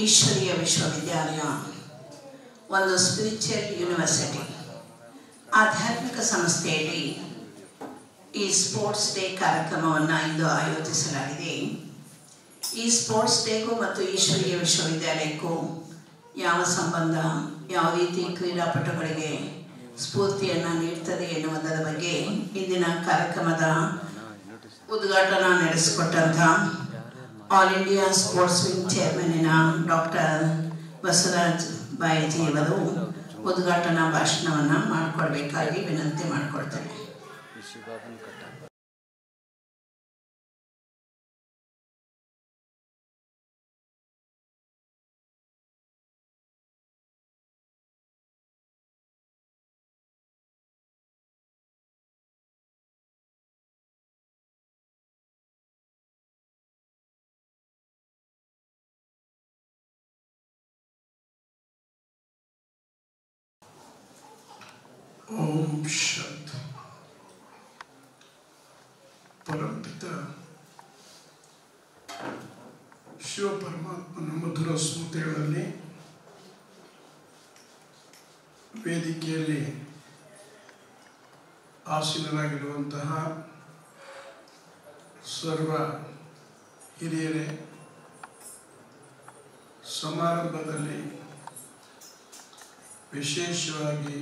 ಈಶ್ವರೀಯ ವಿಶ್ವವಿದ್ಯಾಲಯ ಒಂದು spiritual university ಆಧ್ಯಾತ್ಮಿಕ ಸಂಸ್ಥೆಯಲ್ಲಿ ಈ ಸ್ಪೋರ್ಟ್ಸ್ ಡೇ ಕಾರ್ಯಕ್ರಮವನ್ನು ಇಂದು ಆಯೋಜಿಸಲಾಗಿದೆ. ಈ ಸ್ಪೋರ್ಟ್ಸ್ ಡೇಗೂ ಮತ್ತು ಈಶ್ವರೀಯ ವಿಶ್ವವಿದ್ಯಾಲಯಕ್ಕೂ ಯಾವ ಸಂಬಂಧ, ಯಾವ ರೀತಿ ಕ್ರೀಡಾಪಟುಗಳಿಗೆ ಸ್ಫೂರ್ತಿಯನ್ನು ನೀಡ್ತದೆ ಎನ್ನುವುದರ ಬಗ್ಗೆ ಇಂದಿನ ಕಾರ್ಯಕ್ರಮದ ಉದ್ಘಾಟನಾ ನಡೆಸಿಕೊಟ್ಟಂಥ ಆಲ್ ಇಂಡಿಯಾ ಸ್ಪೋರ್ಟ್ಸ್ ವಿಂಗ್ ಚೇರ್ಮನ್ನಿನ ಡಾಕ್ಟರ್ ಬಸವರಾಜ್ ಬಾಯಜಿಯವರು ಉದ್ಘಾಟನಾ ಭಾಷಣವನ್ನು ಮಾಡಿಕೊಡ್ಬೇಕಾಗಿ ವಿನಂತಿ ಮಾಡಿಕೊಳ್ತೇನೆ. ओम शब्द परमपिता ಶಿವ ಪರಮಾತ್ಮನ ಮಧುರ ಸ್ಮೃತಿಗಳಲ್ಲಿ ವೇದಿಕೆಯಲ್ಲಿ ಆಸೀನರಾಗಿರುವಂತಹ ಸರ್ವ ಹಿರಿಯರೇ, ಸಮಾರಂಭದಲ್ಲಿ ವಿಶೇಷವಾಗಿ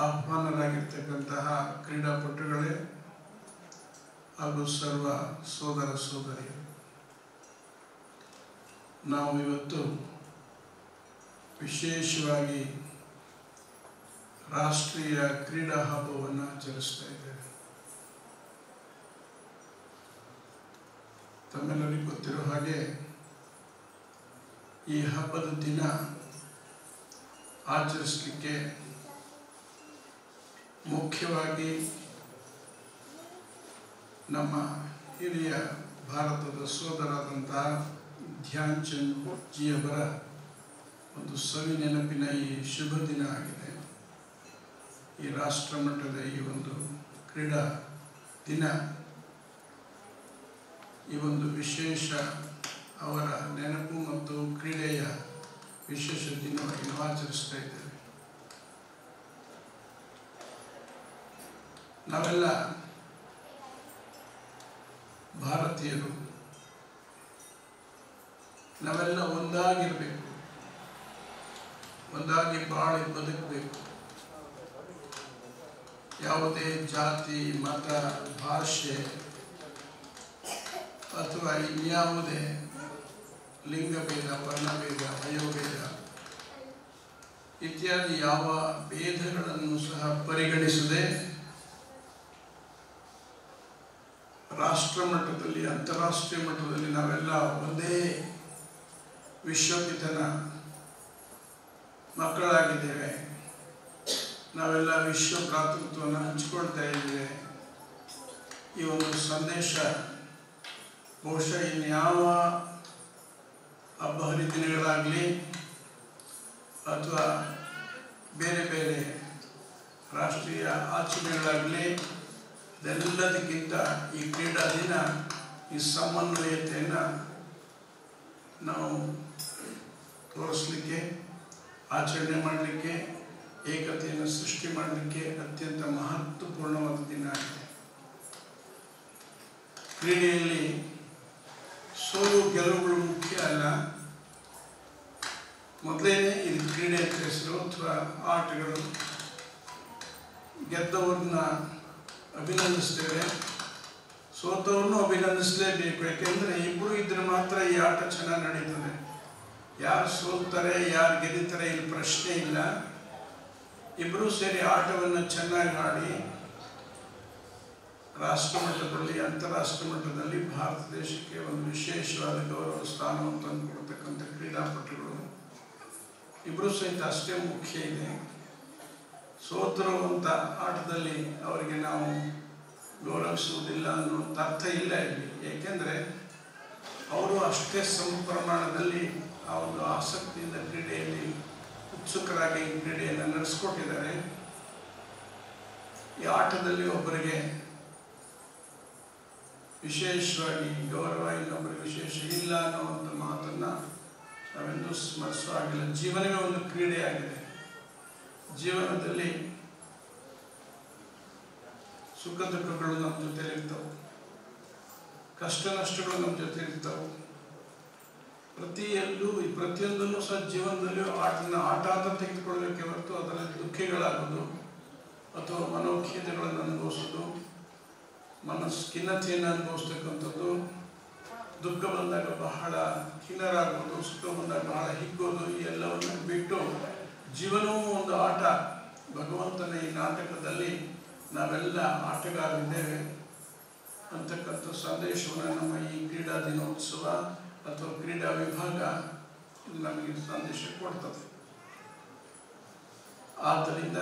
ಆಹ್ವಾನರಾಗಿರ್ತಕ್ಕಂತಹ ಕ್ರೀಡಾಪಟುಗಳೇ ಹಾಗೂ ಸರ್ವ ಸೋದರ ಸೋದರಿಯರು, ನಾವು ಇವತ್ತು ವಿಶೇಷವಾಗಿ ರಾಷ್ಟ್ರೀಯ ಕ್ರೀಡಾ ಹಬ್ಬವನ್ನು ಆಚರಿಸ್ತಾ ಇದ್ದೇವೆ. ತಮ್ಮೆಲ್ಲರಿಗೂ ಗೊತ್ತಿರೋ ಹಾಗೆ ಈ ಹಬ್ಬದ ದಿನ ಆಚರಿಸಲಿಕ್ಕೆ ಮುಖ್ಯವಾಗಿ ನಮ್ಮ ಹಿರಿಯ ಭಾರತದ ಸೋದರಾದಂತಹ ಧ್ಯಾನ್ ಚಂದ್ ಜಿಯವರ ಒಂದು ಸವಿ ನೆನಪಿನ ಈ ಶುಭ ದಿನ ಆಗಿದೆ. ಈ ರಾಷ್ಟ್ರ ಮಟ್ಟದ ಈ ಒಂದು ಕ್ರೀಡಾ ದಿನ, ಈ ಒಂದು ವಿಶೇಷ ಅವರ ನೆನಪು ಮತ್ತು ಕ್ರೀಡೆಯ ವಿಶೇಷ ದಿನವಾಗಿ ನಾವು ಆಚರಿಸ್ತಾ ಇದ್ದೇವೆ. ನಾವೆಲ್ಲ ಭಾರತೀಯರು, ನಾವೆಲ್ಲ ಒಂದಾಗಿರಬೇಕು, ಒಂದಾಗಿ ಬಾಳಿ ಬದುಕಬೇಕು. ಯಾವುದೇ ಜಾತಿ, ಮತ, ಭಾಷೆ ಅಥವಾ ಇನ್ಯಾವುದೇ ಲಿಂಗಭೇದ, ವರ್ಣಭೇದ, ವಯೋಭೇದ ಇತ್ಯಾದಿ ಯಾವ ಭೇದಗಳನ್ನು ಸಹ ಪರಿಗಣಿಸದೆ ರಾಷ್ಟ್ರ ಮಟ್ಟದಲ್ಲಿ, ಅಂತಾರಾಷ್ಟ್ರೀಯ ಮಟ್ಟದಲ್ಲಿ ನಾವೆಲ್ಲ ಒಂದೇ ವಿಶ್ವಪಿತನ ಮಕ್ಕಳಾಗಿದ್ದೇವೆ. ನಾವೆಲ್ಲ ವಿಶ್ವ ಭ್ರಾತೃತ್ವವನ್ನು ಹಂಚಿಕೊಳ್ತಾ ಇದ್ದೇವೆ. ಈ ಒಂದು ಸಂದೇಶ ಬಹುಶಃ ಇನ್ಯಾವ ಹಬ್ಬ ಹರಿದಿನಗಳಾಗಲಿ ಅಥವಾ ಬೇರೆ ಬೇರೆ ರಾಷ್ಟ್ರೀಯ ಆಚರಣೆಗಳಾಗಲಿ, ಇದೆಲ್ಲದಕ್ಕಿಂತ ಈ ಕ್ರೀಡಾ ದಿನ ಈ ಸಮನ್ವಯತೆಯನ್ನು ನಾವು ತೋರಿಸಲಿಕ್ಕೆ, ಆಚರಣೆ ಮಾಡಲಿಕ್ಕೆ, ಏಕತೆಯನ್ನು ಸೃಷ್ಟಿ ಮಾಡಲಿಕ್ಕೆ ಅತ್ಯಂತ ಮಹತ್ವಪೂರ್ಣವಾದ ದಿನ ಆಗಿದೆ. ಕ್ರೀಡೆಯಲ್ಲಿ ಸೋಲು ಗೆಲುವುಗಳು ಮುಖ್ಯ ಅಲ್ಲ. ಮೊದಲೇನೆ ಇದು ಕ್ರೀಡೆ ಅಂತ ಹೆಸರು ಅಥವಾ ಆಟಗಳು. ಗೆದ್ದವ್ರನ್ನ ಅಭಿನಂದಿಸ್ತೇವೆ, ಸೋತವ್ರನ್ನೂ ಅಭಿನಂದಿಸಲೇಬೇಕು. ಯಾಕೆಂದರೆ ಇಬ್ಬರು ಇದ್ರೆ ಮಾತ್ರ ಈ ಆಟ ಚೆನ್ನಾಗಿ ನಡೀತದೆ. ಯಾರು ಸೋಲ್ತಾರೆ, ಯಾರು ಗೆದ್ದಿತಾರೆ ಇಲ್ಲಿ ಪ್ರಶ್ನೆ ಇಲ್ಲ. ಇಬ್ಬರೂ ಸೇರಿ ಆಟವನ್ನು ಚೆನ್ನಾಗಿ ಆಡಿ ರಾಷ್ಟ್ರ ಮಟ್ಟದಲ್ಲಿ, ಅಂತಾರಾಷ್ಟ್ರೀಯ ಮಟ್ಟದಲ್ಲಿ ಭಾರತ ದೇಶಕ್ಕೆ ಒಂದು ವಿಶೇಷವಾದ ಗೌರವ ಸ್ಥಾನವನ್ನು ತಂದುಕೊಡ್ತಕ್ಕಂಥ ಕ್ರೀಡಾಪಟುಗಳು ಇಬ್ಬರೂ ಸಹಿತ ಅಷ್ಟೇ ಮುಖ್ಯ ಇದೆ. ಸೋತಿರುವಂಥ ಆಟದಲ್ಲಿ ಅವರಿಗೆ ನಾವು ಗೌರವಿಸುವುದಿಲ್ಲ ಅನ್ನುವಂಥ ಅರ್ಥ ಇಲ್ಲ ಇಲ್ಲಿ. ಏಕೆಂದರೆ ಅವರು ಅಷ್ಟೇ ಸಮ ಪ್ರಮಾಣದಲ್ಲಿ ಆ ಒಂದು ಆಸಕ್ತಿಯಿಂದ ಕ್ರೀಡೆಯಲ್ಲಿ ಉತ್ಸುಕರಾಗಿ ಕ್ರೀಡೆಯನ್ನು ನಡೆಸ್ಕೊಟ್ಟಿದ್ದಾರೆ. ಈ ಆಟದಲ್ಲಿ ಒಬ್ಬರಿಗೆ ವಿಶೇಷವಾಗಿ ಗೌರವ, ಇನ್ನೊಬ್ಬರಿಗೆ ವಿಶೇಷ ಇಲ್ಲ ಅನ್ನುವಂಥ ಮಾತನ್ನು ನಾವೆಂದೂ ಸ್ಮರಿಸೋ ಆಗಿಲ್ಲ. ಜೀವನವೇ ಒಂದು ಕ್ರೀಡೆಯಾಗಿದೆ. ಜೀವನದಲ್ಲಿ ಸುಖ ದುಃಖಗಳು ನಮ್ಮ ಜೊತೆ ಇರ್ತವೆ, ಕಷ್ಟ ನಷ್ಟಗಳು ನಮ್ಮ ಜೊತೆ ಇರ್ತವೆ. ಪ್ರತಿಯೊಂದನ್ನು ಸಹ ಜೀವನದಲ್ಲಿ ಆಟ ಅಂತ ತೆಗೆದುಕೊಳ್ಳಬೇಕೆ ಹೊರತು ಅದರಲ್ಲಿ ದುಃಖಿಗಳಾಗೋದು ಅಥವಾ ಮನೋಖೇದಗಳನ್ನು ಅನುಭವಿಸೋದು, ಖಿನ್ನತೆಯನ್ನು ಅನುಭವಿಸ್ತಕ್ಕಂಥದ್ದು, ದುಃಖ ಬಂದಾಗ ಬಹಳ ಖಿನ್ನರಾಗೋದು, ಸುಖ ಬಂದಾಗ ಬಹಳ ಹಿಗ್ಗೋದು, ಈ ಎಲ್ಲವನ್ನು ಬಿಟ್ಟು ಜೀವನವೂ ಒಂದು ಆಟ. ಭಗವಂತನ ಈ ನಾಟಕದಲ್ಲಿ ನಾವೆಲ್ಲ ಆಟಗಾರರಿದ್ದೇವೆ ಅಂತಕ್ಕಂಥ ಸಂದೇಶವನ್ನು ನಮ್ಮ ಈ ಕ್ರೀಡಾ ದಿನೋತ್ಸವ ಅಥವಾ ಕ್ರೀಡಾ ವಿಭಾಗ ನಮಗೆ ಸಂದೇಶ ಕೊಡ್ತದೆ. ಆದ್ದರಿಂದ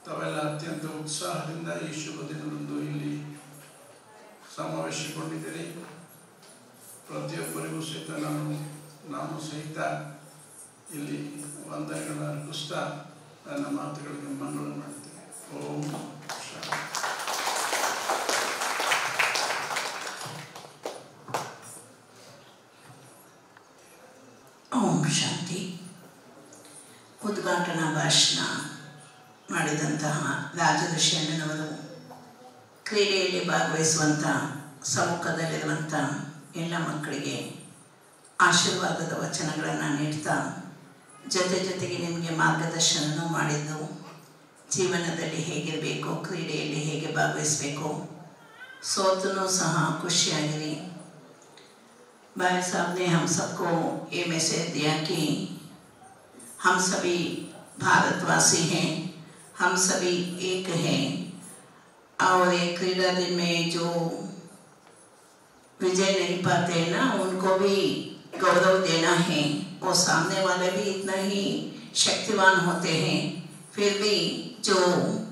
ತಾವೆಲ್ಲ ಅತ್ಯಂತ ಉತ್ಸಾಹದಿಂದ ಈ ಶುಭ ದಿನದಂದು ಇಲ್ಲಿ ಸಮಾವೇಶಗೊಂಡಿದ್ದೀರಿ. ಪ್ರತಿಯೊಬ್ಬರಿಗೂ ಸಹಿತ ನಾನು ಸಹಿತ ಇಲ್ಲಿ ವಂದನೆಗಳನ್ನು ಅರ್ಪಿಸ್ತಾ ನನ್ನ ಮಾತುಗಳಿಗೆ ಮಂಗಳ ಮಾಡ್ತೇನೆ. ಓಂ ಶಾಂತಿ. ಓಂ ಶಾಂತಿ. ಉದ್ಘಾಟನಾ ಭಾಷಣ ಮಾಡಿದಂತಹ ರಾಜಋಷಿ ಅಣ್ಣನವರು ಕ್ರೀಡೆಯಲ್ಲಿ ಭಾಗವಹಿಸುವಂಥ ಸಮ್ಮುಖದಲ್ಲಿರುವಂಥ ಎಲ್ಲ ಮಕ್ಕಳಿಗೆ ಆಶೀರ್ವಾದದ ವಚನಗಳನ್ನು ನೀಡ್ತಾ ಜೊತೆಗೆ ನಿಮಗೆ ಮಾರ್ಗದರ್ಶನನೂ ಮಾಡಿದ್ದು, ಜೀವನದಲ್ಲಿ ಹೇಗಿರಬೇಕು, ಕ್ರೀಡೆಯಲ್ಲಿ ಹೇಗೆ ಭಾಗವಹಿಸಬೇಕು, ಸೋತೂ ಸಹ ಖುಷಿಯಾಗಿರಿ. भाई साहब ने हम सबको ये मैसेज दिया कि हम सभी भारतवासी हैं, हम सभी एक हैं और ये क्रीडा दिन में जो विजय नहीं पाते हैं ना, उनको भी गौरव देना है. वो सामने वाले भी इतना ही शक्तिवान होते हैं, फिर भी जो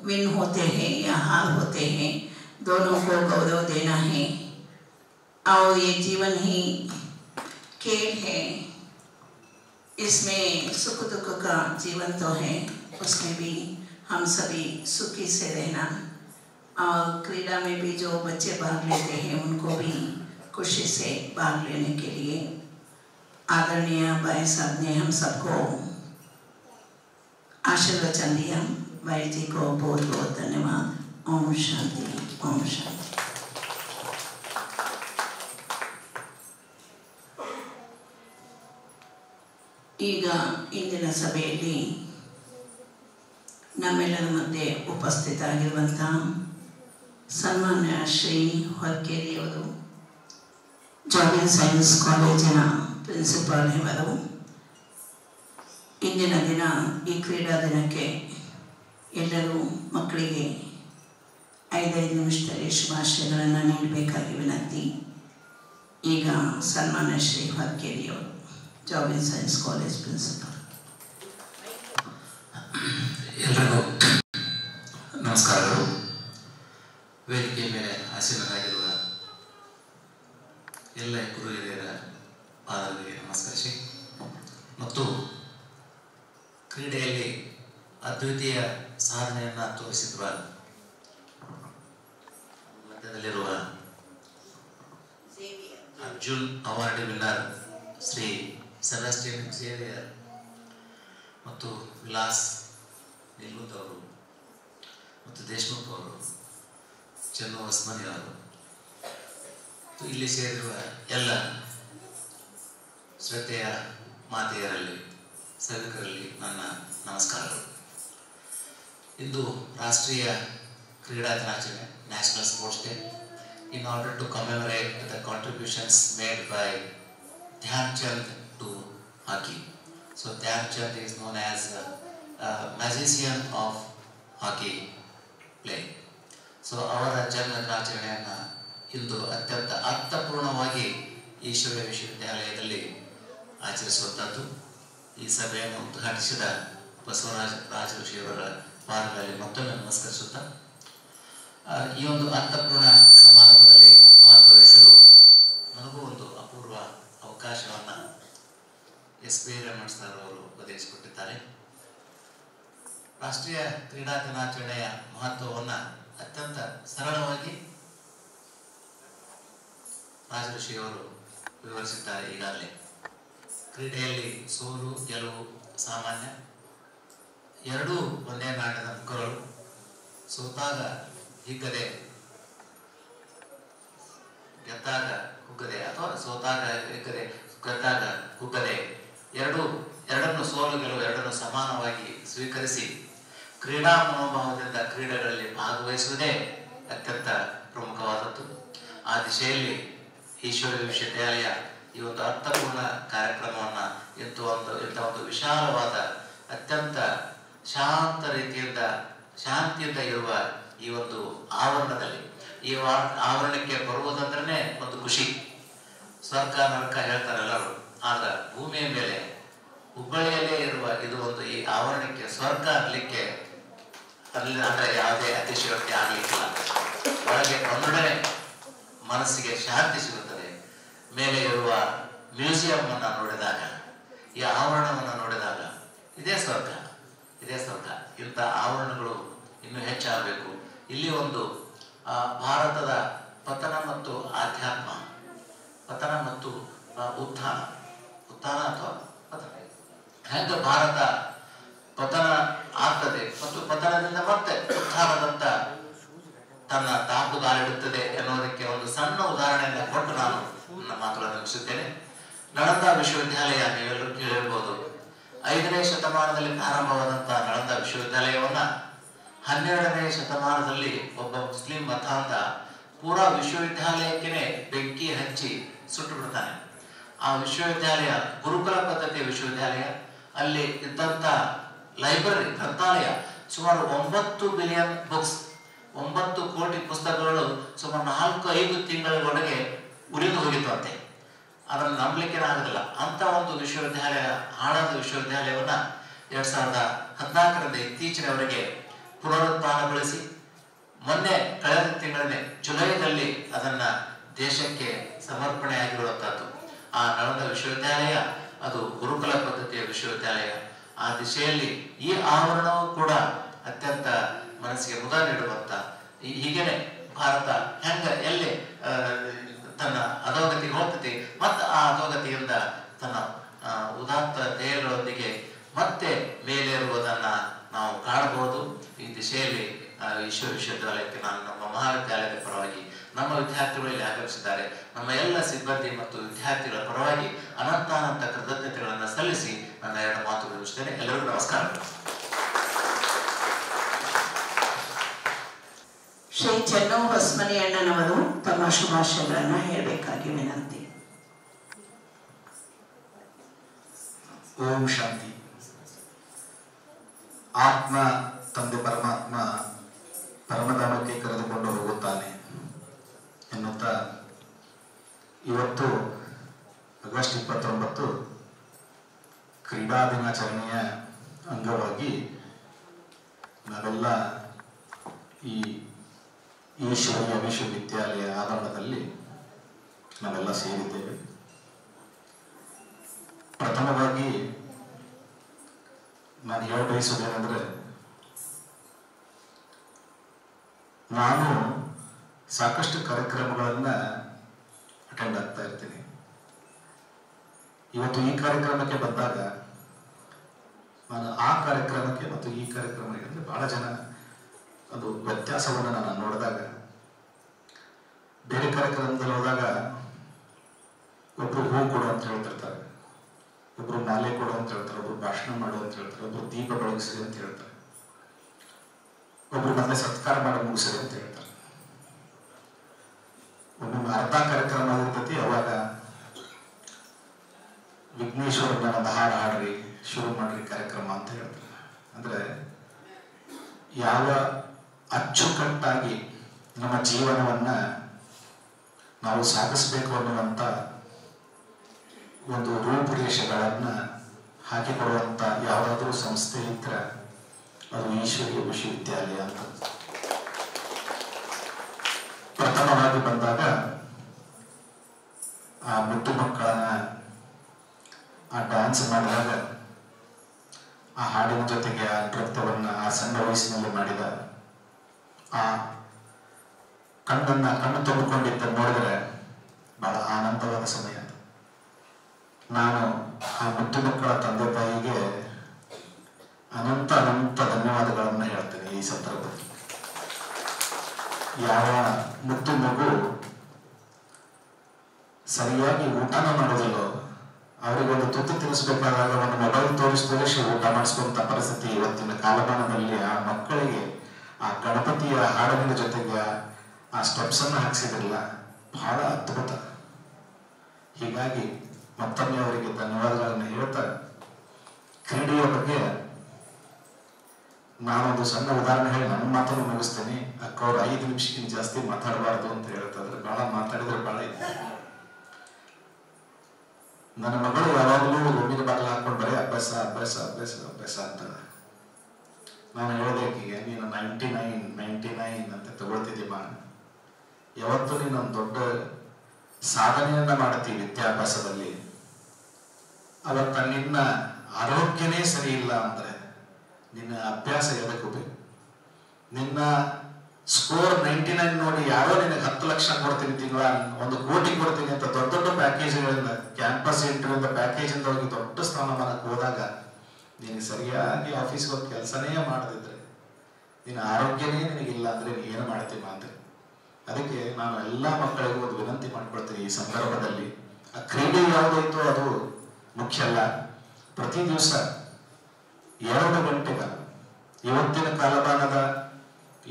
विन होते हैं या हार होते हैं, दोनों को गौरव देना है. और ये जीवन ही खेल है, इसमें सुख दुख का जीवन तो है, उसमें भी हम सभी सुखी से रहना. और क्रीड़ा में भी जो बच्चे भाग लेते हैं उनको भी खुशी से भाग लेने के लिए आदरणीय भाई साहब ने हम सबको आशीर्वचन दिया. भाई जी को बहुत बहुत धन्यवाद. ओम शांति. ओम शांति. ಈಗ ಇಂದಿನ ಸಭೆಯಲ್ಲಿ ನಮ್ಮೆಲ್ಲರ ಮಧ್ಯೆ ಉಪಸ್ಥಿತರಾಗಿರುವಂಥ ಸನ್ಮಾನ್ಯ ಶ್ರೀ ಹೊರ್ಕೇರಿಯವರು, ಜಾಮಿನ್ ಸೈನ್ಸ್ ಕಾಲೇಜಿನ ಪ್ರಿನ್ಸಿಪಾಲ್ ಇವರು, ಇಂದಿನ ದಿನ ಈ ಕ್ರೀಡಾ ದಿನಕ್ಕೆ ಎಲ್ಲರೂ ಮಕ್ಕಳಿಗೆ 5 ನಿಮಿಷದಲ್ಲಿ ಶುಭಾಶಯಗಳನ್ನು ನೀಡಬೇಕಾಗಿ ವಿನಂತಿ. ಈಗ ಸನ್ಮಾನ್ಯ ಶ್ರೀ ಹೊರ್ಕೇರಿಯವರು, ಜಾಮಿನ್ ಸೈನ್ಸ್ ಕಾಲೇಜ್ ಪ್ರಿನ್ಸಿಪಾಲ್. ಎಲ್ಲರಿಗೂ ನಮಸ್ಕಾರಗಳು. ವೇದಿಕೆ ಮೇಲೆ ಆಸೀನರಾಗಿರುವ ಎಲ್ಲ ಗುರು ಹಿರಿಯರ ಪಾದಗಳಿಗೆ ನಮಸ್ಕರಿಸಿ ಮತ್ತು ಕ್ರೀಡೆಯಲ್ಲಿ ಅದ್ವಿತೀಯ ಸಾಧನೆಯನ್ನು ತೋರಿಸಿರುವ ಮಧ್ಯದಲ್ಲಿರುವ Arjun award winner Shri Sebastian Xavier ಮತ್ತು ವಿಲಾಸ್ ನಿಲ್ಲೂತ್ ಅವರು ಮತ್ತು ದೇಶಮುಖ್ ಅವರು, ಚನ್ನು ಹೊಸ್ಮನಿ ಅವರು, ಇಲ್ಲಿ ಸೇರಿರುವ ಎಲ್ಲ ಶ್ರದ್ಧೆಯ ಮಾತೆಯರಲ್ಲಿ ಸಭಿಕರಲ್ಲಿ ನನ್ನ ನಮಸ್ಕಾರಗಳು. ಇಂದು ರಾಷ್ಟ್ರೀಯ ಕ್ರೀಡಾ ದಿನಾಚರಣೆ, national sports day, in order to commemorate the contributions made by Dhyan Chand to hockey. So Dhyan Chand is known as a magician of hockey play. So ಅವರ ಜನ್ಮ ದಿನಾಚರಣೆಯನ್ನು ಇಂದು ಅತ್ಯಂತ ಅರ್ಥಪೂರ್ಣವಾಗಿ ಈಶ್ವರ್ಯ ವಿಶ್ವವಿದ್ಯಾಲಯದಲ್ಲಿ ಆಚರಿಸುವಂಥದ್ದು. ಈ ಸಭೆಯನ್ನು ಉದ್ಘಾಟಿಸಿದ ಬಸವರಾಜ ರಾಜಋಷಿಯವರ ಪಾದಗಳಲ್ಲಿ ಮತ್ತೊಮ್ಮೆ ನಮಸ್ಕರಿಸುತ್ತಾ, ಈ ಒಂದು ಅರ್ಥಪೂರ್ಣ ಸಮಾರಂಭದಲ್ಲಿ ಭಾಗವಹಿಸಲು ನನಗೂ ಒಂದು ಅಪೂರ್ವ ಅವಕಾಶವನ್ನು ಎಸ್.ಬಿ. ರಮಣ್ ಸರ್ ಅವರು ಒದಗಿಸಿಕೊಟ್ಟಿದ್ದಾರೆ. ರಾಷ್ಟ್ರೀಯ ಕ್ರೀಡಾ ದಿನಾಚರಣೆಯ ಮಹತ್ವವನ್ನು ಅತ್ಯಂತ ಸರಳವಾಗಿ ರಾಜಋಷಿಯವರು ವಿವರಿಸಿದ್ದಾರೆ. ಈಗಾಗಲೇ ಕ್ರೀಡೆಯಲ್ಲಿ ಸೋಲು ಗೆಲುವು ಸಾಮಾನ್ಯ. ಎರಡೂ ಒಂದೇ ನಾಡಿನ ಮುಖಗಳು. ಸೋತಾಗ ಹಿಗ್ಗದೆ, ಗೆದ್ದಾಗ ಕುಗ್ಗದೆ, ಅಥವಾ ಸೋತಾಗ ಹಿಗ್ಗದೆ, ಗೆದ್ದಾಗ ಕುಗ್ಗದೆ, ಎರಡನ್ನು ಸೋಲು ಗೆಲುವು ಎರಡನ್ನು ಸಮಾನವಾಗಿ ಸ್ವೀಕರಿಸಿ ಕ್ರೀಡಾ ಮನೋಭಾವದಿಂದ ಕ್ರೀಡೆಗಳಲ್ಲಿ ಭಾಗವಹಿಸುವುದೇ ಅತ್ಯಂತ ಪ್ರಮುಖವಾದದ್ದು. ಆ ದಿಶೆಯಲ್ಲಿ ಈಶ್ವರ ವಿಶ್ವವಿದ್ಯಾಲಯ ಈ ಒಂದು ಅರ್ಥಪೂರ್ಣ ಕಾರ್ಯಕ್ರಮವನ್ನು ಇಂಥ ಒಂದು ವಿಶಾಲವಾದ ಅತ್ಯಂತ ಶಾಂತಿಯಿಂದ ಇರುವ ಈ ಒಂದು ಆವರಣದಲ್ಲಿ, ಈ ಆವರಣಕ್ಕೆ ಬರುವುದಂದ್ರೆ ಒಂದು ಖುಷಿ. ಸ್ವರ್ಗ ನರಕ ಹೇಳ್ತಾರೆ ಎಲ್ಲರೂ, ಆಗ ಭೂಮಿಯ ಮೇಲೆ ಹುಬ್ಬಳ್ಳಿಯಲ್ಲೇ ಇರುವ ಇದು ಒಂದು ಈ ಆವರಣಕ್ಕೆ ಸ್ವರ್ಗ ಅನ್ನಲಿಕ್ಕೆ ಅಂದರೆ ಯಾವುದೇ ಅತಿಶಯೋಕ್ತಿ ಆಗಲಿಕ್ಕಿಲ್ಲ. ಒಳಗೆ ಬಂದೊಡನೆ ಮನಸ್ಸಿಗೆ ಶಾಂತಿ ಸಿಗುತ್ತದೆ. ಮೇಲೆ ಇರುವ ಮ್ಯೂಸಿಯಂ ಅನ್ನು ನೋಡಿದಾಗ, ಈ ಆವರಣವನ್ನು ನೋಡಿದಾಗ ಇದೇ ಸ್ವರ್ಗ. ಇಂಥ ಆವರಣಗಳು ಇನ್ನೂ ಹೆಚ್ಚಾಗಬೇಕು. ಇಲ್ಲಿ ಒಂದು ಭಾರತದ ಪತನ ಮತ್ತು ಆಧ್ಯಾತ್ಮ, ಪತನ ಮತ್ತು ಉತ್ಥಾನ ಅಥವಾ ಪತನ, ಹೆಂಗೆ ಭಾರತ ಪತನ ಆಗ್ತದೆ ಮತ್ತು ಪತನದಿಂದ ಮತ್ತೆ ಉತ್ಥಾನದಂತ ತನ್ನ ತಾಪುಗಾಲಿಡುತ್ತದೆ ಎನ್ನುವುದಕ್ಕೆ ಒಂದು ಸಣ್ಣ ಉದಾಹರಣೆಯನ್ನು ಕೊಟ್ಟು ನಾನು ನನ್ನ ಮಾತುಗಳನ್ನು ಮುಗಿಸುತ್ತೇನೆ. ನಳಂದ ವಿಶ್ವವಿದ್ಯಾಲಯ ನೀವೆಲ್ಲರೂ ಕೇಳಿರ್ಬೋದು. 5ನೇ ಶತಮಾನದಲ್ಲಿ ಪ್ರಾರಂಭವಾದಂತಹ ನಳಂದ ವಿಶ್ವವಿದ್ಯಾಲಯವನ್ನ 12ನೇ ಶತಮಾನದಲ್ಲಿ ಒಬ್ಬ ಮುಸ್ಲಿಂ ಮತಾಂಧ ಪೂರಾ ವಿಶ್ವವಿದ್ಯಾಲಯಕ್ಕೆ ಬೆಂಕಿ ಹಚ್ಚಿ ಸುಟ್ಟು ಬಿಡ್ತಾನೆ. ಆ ವಿಶ್ವವಿದ್ಯಾಲಯ ಗುರುಕುಲ ಪದ್ಧತಿಯ ವಿಶ್ವವಿದ್ಯಾಲಯ. ಅಲ್ಲಿ ಇದ್ದಂತ ಲೈಬ್ರರಿ, ಗ್ರಂಥಾಲಯ ಸುಮಾರು 9 ಬಿಲಿಯನ್ ಬುಕ್ಸ್, 9 ಕೋಟಿ ಪುಸ್ತಕಗಳು ಸುಮಾರು 4-5 ತಿಂಗಳೊಳಗೆ ಉರಿದು ಹೋಗಿತ್ತಂತೆ. ಅದನ್ನು ನಂಬಲಿಕ್ಕೆ ಆಗೋದಿಲ್ಲ. ಅಂತ ಒಂದು ವಿಶ್ವವಿದ್ಯಾಲಯ, ಹಾಳಾದ ವಿಶ್ವವಿದ್ಯಾಲಯವನ್ನ 2014ರಿಂದ ಇತ್ತೀಚಿನವರೆಗೆ ಪುನರುತ್ಥಾನಗೊಳಿಸಿ ಮೊನ್ನೆ ಕಳೆದ ತಿಂಗಳೇ ಜುಲೈನಲ್ಲಿ ಅದನ್ನ ದೇಶಕ್ಕೆ ಸಮರ್ಪಣೆ ಆಗಿರುವಂತಹದ್ದು. ಆ ನಳಂದ ವಿಶ್ವವಿದ್ಯಾಲಯ ಅದು ಗುರುಕುಲ ಪದ್ಧತಿಯ ವಿಶ್ವವಿದ್ಯಾಲಯ. ಆ ದಿಶೆಯಲ್ಲಿ ಈ ಆವರಣವು ಕೂಡ ಅತ್ಯಂತ ಮನಸ್ಸಿಗೆ ಮುದ ನೀಡುವಂತ, ಹೀಗೇನೆ ಭಾರತ ಹೆಂಗ ಎಲ್ಲಿ ತನ್ನ ಅಧೋಗತಿಗೆ ಹೋಗ್ತದೆ, ಮತ್ತು ಆ ಅಧೋಗತಿಯಿಂದ ತನ್ನ ಉದಾತ್ತ ಧ್ಯೇಯಗಳೊಂದಿಗೆ ಮತ್ತೆ ಮೇಲೇರುವುದನ್ನ ನಾವು ಕಾಣಬಹುದು. ಈ ದಿಶೆಯಲ್ಲಿ ಈಶ್ವರ ವಿಶ್ವವಿದ್ಯಾಲಯಕ್ಕೆ ನಾನು ನಮ್ಮ ಮಹಾವಿದ್ಯಾಲಯದ ಪರವಾಗಿ, ನಮ್ಮ ವಿದ್ಯಾರ್ಥಿಗಳು ಇಲ್ಲಿ ಆಗಮಿಸಿದ್ದಾರೆ, ನಮ್ಮ ಎಲ್ಲ ಸಿಬ್ಬಂದಿ ಮತ್ತು ವಿದ್ಯಾರ್ಥಿಗಳ ಪರವಾಗಿ ಅನಂತ ಕೃತಜ್ಞತೆಗಳನ್ನು ಸಲ್ಲಿಸಿ ನನ್ನ 2 ಮಾತುಗಳು ಮುಗಿಸ್ತೇನೆ. ಎಲ್ಲರಿಗೂ ನಮಸ್ಕಾರ. ಶ್ರೀ ಚೆನ್ನೋ ಹೊಸ್ಮನಿ ಅಣ್ಣನವರು ತಮ್ಮ ಶುಭಾಶಯಗಳನ್ನು ಹೇಳಬೇಕಾಗಿ ವಿನಂತಿ. ಓಂ ಶಾಂತಿ. ಆತ್ಮ ತಂದೆ ಪರಮಾತ್ಮ ಪರಮಧಾಮಕ್ಕೆ ಕರೆದುಕೊಂಡು ಹೋಗುತ್ತಾನೆ ಎನ್ನುತ್ತಾ ಇವತ್ತು ಆಗಸ್ಟ್ 29 ಕ್ರೀಡಾ ದಿನಾಚರಣೆಯ ಅಂಗವಾಗಿ ನಾವೆಲ್ಲ ಈ ಈಶ್ವರೀಯ ವಿಶ್ವವಿದ್ಯಾಲಯ ಆವರಣದಲ್ಲಿ ನಾವೆಲ್ಲ ಸೇರಿದ್ದೇವೆ. ಪ್ರಥಮವಾಗಿ ನಾನು ಹೇಳ ಬಯಸುವುದೇನೆಂದರೆ, ನಾನು ಸಾಕಷ್ಟು ಕಾರ್ಯಕ್ರಮಗಳನ್ನ ಅಟೆಂಡ್ ಆಗ್ತಾ ಇರ್ತೀನಿ. ಇವತ್ತು ಈ ಕಾರ್ಯಕ್ರಮಕ್ಕೆ ಬಂದಾಗ ನಾನು ಆ ಕಾರ್ಯಕ್ರಮಕ್ಕೆ ಮತ್ತು ಈ ಕಾರ್ಯಕ್ರಮಕ್ಕೆ ಅಂದರೆ ಬಹಳ ಜನ ಅದು ವ್ಯತ್ಯಾಸವನ್ನು ನಾನು ನೋಡಿದಾಗ, ಬೇರೆ ಕಾರ್ಯಕ್ರಮದಲ್ಲಿ ಹೋದಾಗ ಒಬ್ರು ಹೂ ಕೊಡು ಅಂತ ಹೇಳ್ತಿರ್ತಾರೆ, ಒಬ್ರು ಮಾಲೆ ಕೊಡು ಅಂತ ಹೇಳ್ತಾರೆ, ಒಬ್ರು ಭಾಷಣ ಮಾಡು ಅಂತ ಹೇಳ್ತಾರೆ, ಒಬ್ರು ದೀಪ ಬೆಳಗಿಸಿರಿ ಅಂತ ಹೇಳ್ತಾರೆ, ಒಬ್ರು ಮತ್ತೆ ಸತ್ಕಾರ ಮಾಡಿ ಮುಗಿಸಿರಿ ಅಂತ ಹೇಳ್ತಾರೆ. ಒಮ್ಮೊಮ್ಮೆ ಅರ್ಧ ಕಾರ್ಯಕ್ರಮ ಆಗಿರ್ತೈತಿ, ಅವಾಗ ವಿಘ್ನೇಶ್ವರನ ಒಂದು ಹಾಡು ಹಾಡ್ರಿ, ಶುರು ಮಾಡ್ರಿ ಕಾರ್ಯಕ್ರಮ ಅಂತ ಹೇಳ್ತಾರೆ. ಅಂದ್ರೆ ಯಾವ ಅಚ್ಚುಕಟ್ಟಾಗಿ ನಮ್ಮ ಜೀವನವನ್ನ ನಾವು ಸಾಗಿಸ್ಬೇಕು ಅನ್ನುವಂತ ಒಂದು ರೂಪುರೇಷೆಗಳನ್ನ ಹಾಕಿಕೊಡುವಂತ ಯಾವುದಾದ್ರೂ ಸಂಸ್ಥೆ ಇದ್ರೆ ಅದು ಈಶ್ವರೀಯ ವಿಶ್ವವಿದ್ಯಾಲಯ ಅಂತ. ಪ್ರಥಮವಾಗಿ ಬಂದಾಗ ಆ ಮುದ್ದು ಮಕ್ಕಳನ್ನ ಆ ಡ್ಯಾನ್ಸ್ ಮಾಡಿದಾಗ, ಆ ಹಾಡಿನ ಜೊತೆಗೆ ಆ ನೃತ್ಯವನ್ನ ಆ ಸಣ್ಣ ವಯಸ್ಸಿನಲ್ಲಿ ಮಾಡಿದ ಆ ಕಣ್ಣು ತುಂಬಿಕೊಂಡಿದ್ದ ನೋಡಿದ್ರೆ ಬಹಳ ಆನಂದವಾದ ಸಮಯ ಅದು. ನಾನು ಆ ಮುದ್ದು ಮಕ್ಕಳ ತಂದೆ ತಾಯಿಗೆ ಅನಂತ ಅನಂತ ಧನ್ಯವಾದಗಳನ್ನು ಹೇಳ್ತೇನೆ ಈ ಸಂದರ್ಭದಲ್ಲಿ. ಯಾವ ಮುದ್ದು ಮಗು ಸರಿಯಾಗಿ ಊಟನ ಮಾಡೋದಿಲ್ಲೋ ಅವರಿಗೊಂದು ತುತ್ತು ತಿನ್ನಿಸ್ಬೇಕಾದಾಗ ಒಂದು ಮೊಬೈಲ್ ತೋರಿಸಿ ಊಟ ಮಾಡಿಸುವಂತ ಪರಿಸ್ಥಿತಿ ಇವತ್ತಿನ ಕಾಲಮಾನದಲ್ಲಿ ಆ ಮಕ್ಕಳಿಗೆ ಆ ಗಣಪತಿಯ ಹಾಡಿನ ಜೊತೆಗೆ ಆ ಸ್ಟೆಪ್ಸ್ ಅನ್ನು ಹಾಕಿಸಿದ್ರಲ್ಲ, ಬಹಳ ಅದ್ಭುತ. ಹೀಗಾಗಿ ಮತ್ತೊಮ್ಮೆ ಅವರಿಗೆ ಧನ್ಯವಾದಗಳನ್ನು ಹೇಳ್ತಾ, ಕ್ರೀಡೆಯ ಬಗ್ಗೆ ನಾನೊಂದು ಸಣ್ಣ ಉದಾಹರಣೆ ಹೇಳಿ ನನ್ನ ಮಾತನ್ನು ಮುಗಿಸ್ತೇನೆ. ಅಕ್ಕ ಅವ್ರು 5 ನಿಮಿಷಕ್ಕಿಂತ ಜಾಸ್ತಿ ಮಾತಾಡಬಾರ್ದು ಅಂತ ಹೇಳ್ತಾರೆ. ಬಹಳ ಮಾತಾಡಿದ್ರೆ ಬಹಳ ಇದೆ. ನನ್ನ ಮಗಳು ಯಾವಾಗಲೂ ರೂಮಿನ ಬಾಗಿಲು ಹಾಕೊಂಡು ಬರೀ ಅಭ್ಯಾಸ ಅಭ್ಯಾಸ ಅಭ್ಯಾಸ ಅಭ್ಯಾಸ ಅಂತ. ನಾನು ಹೇಳೋದಕ್ಕೀಗ ನೀನು 99 ಅಂತ ತಗೊಳ್ತಿದ್ದೀಮ್ಮ, ಯಾವತ್ತೂ ನೀನೊಂದು ದೊಡ್ಡ ಸಾಧನೆಯನ್ನ ಮಾಡ್ತೀವಿ ವಿದ್ಯಾಭ್ಯಾಸದಲ್ಲಿ, ಅವತ್ತ ನಿನ್ನ ಆರೋಗ್ಯನೇ ಸರಿ ಇಲ್ಲ ಅಂದ್ರೆ ನಿನ್ನ ಅಭ್ಯಾಸ ಎದಕ್ಕೂ ಬೇಕು. ನಿನ್ನ ಸ್ಕೋರ್ 99 ನೋಡಿ ಯಾರೋ ನಿನಗೆ 10 ಲಕ್ಷ ಕೊಡ್ತೀನಿ, ತಿಂಗಳ 1 ಕೋಟಿ ಕೊಡ್ತೀನಿ ಅಂತ ದೊಡ್ಡ ದೊಡ್ಡ ಪ್ಯಾಕೇಜ್ಗಳಿಂದ, ಕ್ಯಾಂಪಸ್ ಇಂಟರ್ವ್ಯೂಯಿಂದ ಪ್ಯಾಕೇಜಿಂದ ಹೋಗಿ ದೊಡ್ಡ ಸ್ಥಾನಮಾನಕ್ಕೆ ಹೋದಾಗ ನಿನಗೆ ಸರಿಯಾಗಿ ಆಫೀಸ್ಗೆ ಹೋಗಿ ಕೆಲಸನೇ ಮಾಡದಿದ್ರೆ, ನಿನ್ನ ಆರೋಗ್ಯನೇ ನಿನಗಿಲ್ಲ ಅಂದ್ರೆ ನೀನು ಏನು ಮಾಡ್ತೀವಿ ಅಂತ. ಅದಕ್ಕೆ ನಾನು ಎಲ್ಲ ಮಕ್ಕಳಿಗೂ ಒಂದು ವಿನಂತಿ ಮಾಡ್ಕೊಳ್ತೀನಿ ಈ ಸಂದರ್ಭದಲ್ಲಿ, ಆ ಕ್ರೀಡೆ ಯಾವುದಾಯ್ತು ಅದು ಮುಖ್ಯ ಅಲ್ಲ. ಪ್ರತಿ ದಿವಸ 2 ಗಂಟೆಗಳ ಇವತ್ತಿನ ಕಾಲಮಾನದ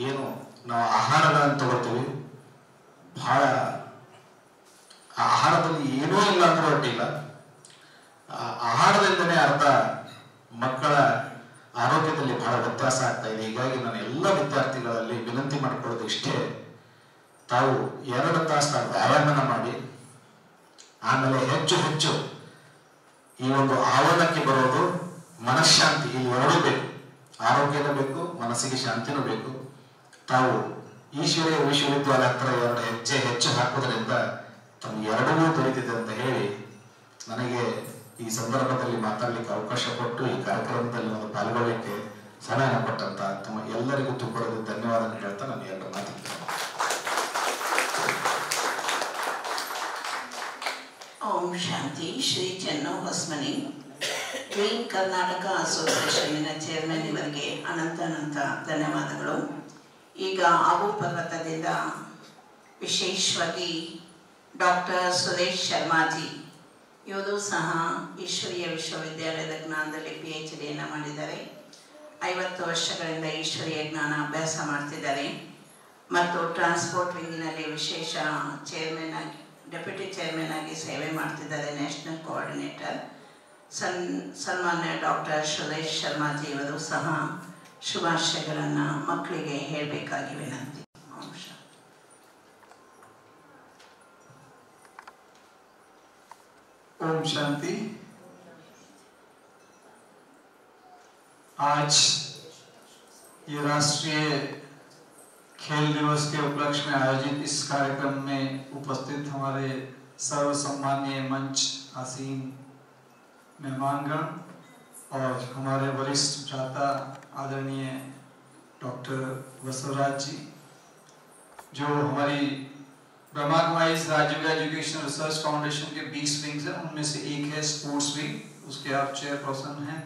ಏನು ನಾವು ಆಹಾರಗಳನ್ನು ತಗೋತೀವಿ, ಬಹಳ ಆಹಾರದಲ್ಲಿ ಏನೂ ಇಲ್ಲ ಅಂದ್ರೆ ಒಟ್ಟಿಲ್ಲ. ಆಹಾರದಿಂದನೇ ಅರ್ಧ ಮಕ್ಕಳ ಆರೋಗ್ಯದಲ್ಲಿ ಬಹಳ ವ್ಯತ್ಯಾಸ ಆಗ್ತಾ ಇದೆ. ಹೀಗಾಗಿ ನಾನು ಎಲ್ಲ ವಿದ್ಯಾರ್ಥಿಗಳಲ್ಲಿ ವಿನಂತಿ ಮಾಡಿಕೊಳ್ಳೋದು ಇಷ್ಟೇ, ತಾವು 2 ತಾಸು ವ್ಯಾಯಾಮನ ಮಾಡಿ ಆಮೇಲೆ ಹೆಚ್ಚು ಹೆಚ್ಚು ಈ ಒಂದು ಆವರಣಕ್ಕೆ ಬರೋದು, ಮನಃಶಾಂತಿ, ಇಲ್ಲಿ 2 ಬೇಕು. ಆರೋಗ್ಯನೂ ಬೇಕು, ಮನಸ್ಸಿಗೆ ಶಾಂತಿನೂ ಬೇಕು. ತಾವು ಈಶ್ವರೀಯ ವಿಶ್ವವಿದ್ಯಾಲಯ ಹತ್ರ 2 ಹೆಜ್ಜೆ ಹೆಚ್ಚು ಹಾಕೋದ್ರಿಂದ ತಮ್ಗೆ 2 ದೊರೆತಿದೆ ಅಂತ ಹೇಳಿ ನನಗೆ ಈ ಸಂದರ್ಭದಲ್ಲಿ ಮಾತಾಡ್ಲಿಕ್ಕೆ ಅವಕಾಶ ಕೊಟ್ಟು ಈ ಕಾರ್ಯಕ್ರಮದಲ್ಲಿ ಒಂದು ಪಾಲ್ಗೊಳ್ಳಿಕ್ಕೆ ಸಮಯ ಕೊಟ್ಟಂತ ತಮ್ಮ ಎಲ್ಲರಿಗೂ ತುಂಬ ಧನ್ಯವಾದ ಹೇಳ್ತಾ ನಾನು 2 ಮಾತಾಡ್ತೇನೆ. ಓಂ ಶಾಂತಿ. ಶ್ರೀ ಚೆನ್ನೋ ಹೊಸ್ಮನಿ, ಗ್ರೀನ್ ಕರ್ನಾಟಕ ಅಸೋಸಿಯೇಷನ್ನಿನ ಚೇರ್ಮನ್ ಇವರಿಗೆ ಅನಂತ ಧನ್ಯವಾದಗಳು. ಈಗ ಅಬು ಪರ್ವತದಿಂದ ವಿಶೇಷವಾಗಿ ಡಾಕ್ಟರ್ ಸುರೇಶ್ ಶರ್ಮಾಜಿ ಇವರು ಸಹ ಈಶ್ವರೀಯ ವಿಶ್ವವಿದ್ಯಾಲಯದ ಜ್ಞಾನದಲ್ಲಿ PhD ಮಾಡಿದ್ದಾರೆ. 50 ವರ್ಷಗಳಿಂದ ಈಶ್ವರೀಯ ಜ್ಞಾನ ಅಭ್ಯಾಸ ಮಾಡ್ತಿದ್ದಾರೆ ಮತ್ತು ಟ್ರಾನ್ಸ್ಪೋರ್ಟ್ ವಿಂಗಿನಲ್ಲಿ ವಿಶೇಷ ಚೇರ್ಮನ್ ಆಗಿ, ಡೆಪ್ಯೂಟಿ ಚೇರ್ಮನ್ ಆಗಿ ಸೇವೆ ಮಾಡ್ತಿದ್ದಾರೆ, ನ್ಯಾಷನಲ್ ಕೋಆರ್ಡಿನೇಟರ್. ಸನ್ಮಾನ್ಯ ಡಾಕ್ಟರ್ ಸುರೇಶ್ ಶರ್ಮಾಜಿ ಇವರು ಸಹ ಶುಭಾಶಯಗಳನ್ನು ಮಕ್ಕಳಿಗೆ ಹೇಳಬೇಕಾಗಿ ವಿನಂತಿ. ओम शांति। आज ये राष्ट्रीय खेल दिवस के उपलक्ष्य में आयोजित इस कार्यक्रम में उपस्थित हमारे सर्वसम्मानीय मंच आसीन मेहमानगण और हमारे वरिष्ठ भ्राता आदरणीय डॉक्टर बसवराज जी, जो हमारी Brahma Kumari Rajiv education research foundation के 20 विंग्स हैं, उनमें से एक है स्पोर्ट्स विंग, उसके आप चेयरपर्सन हैं।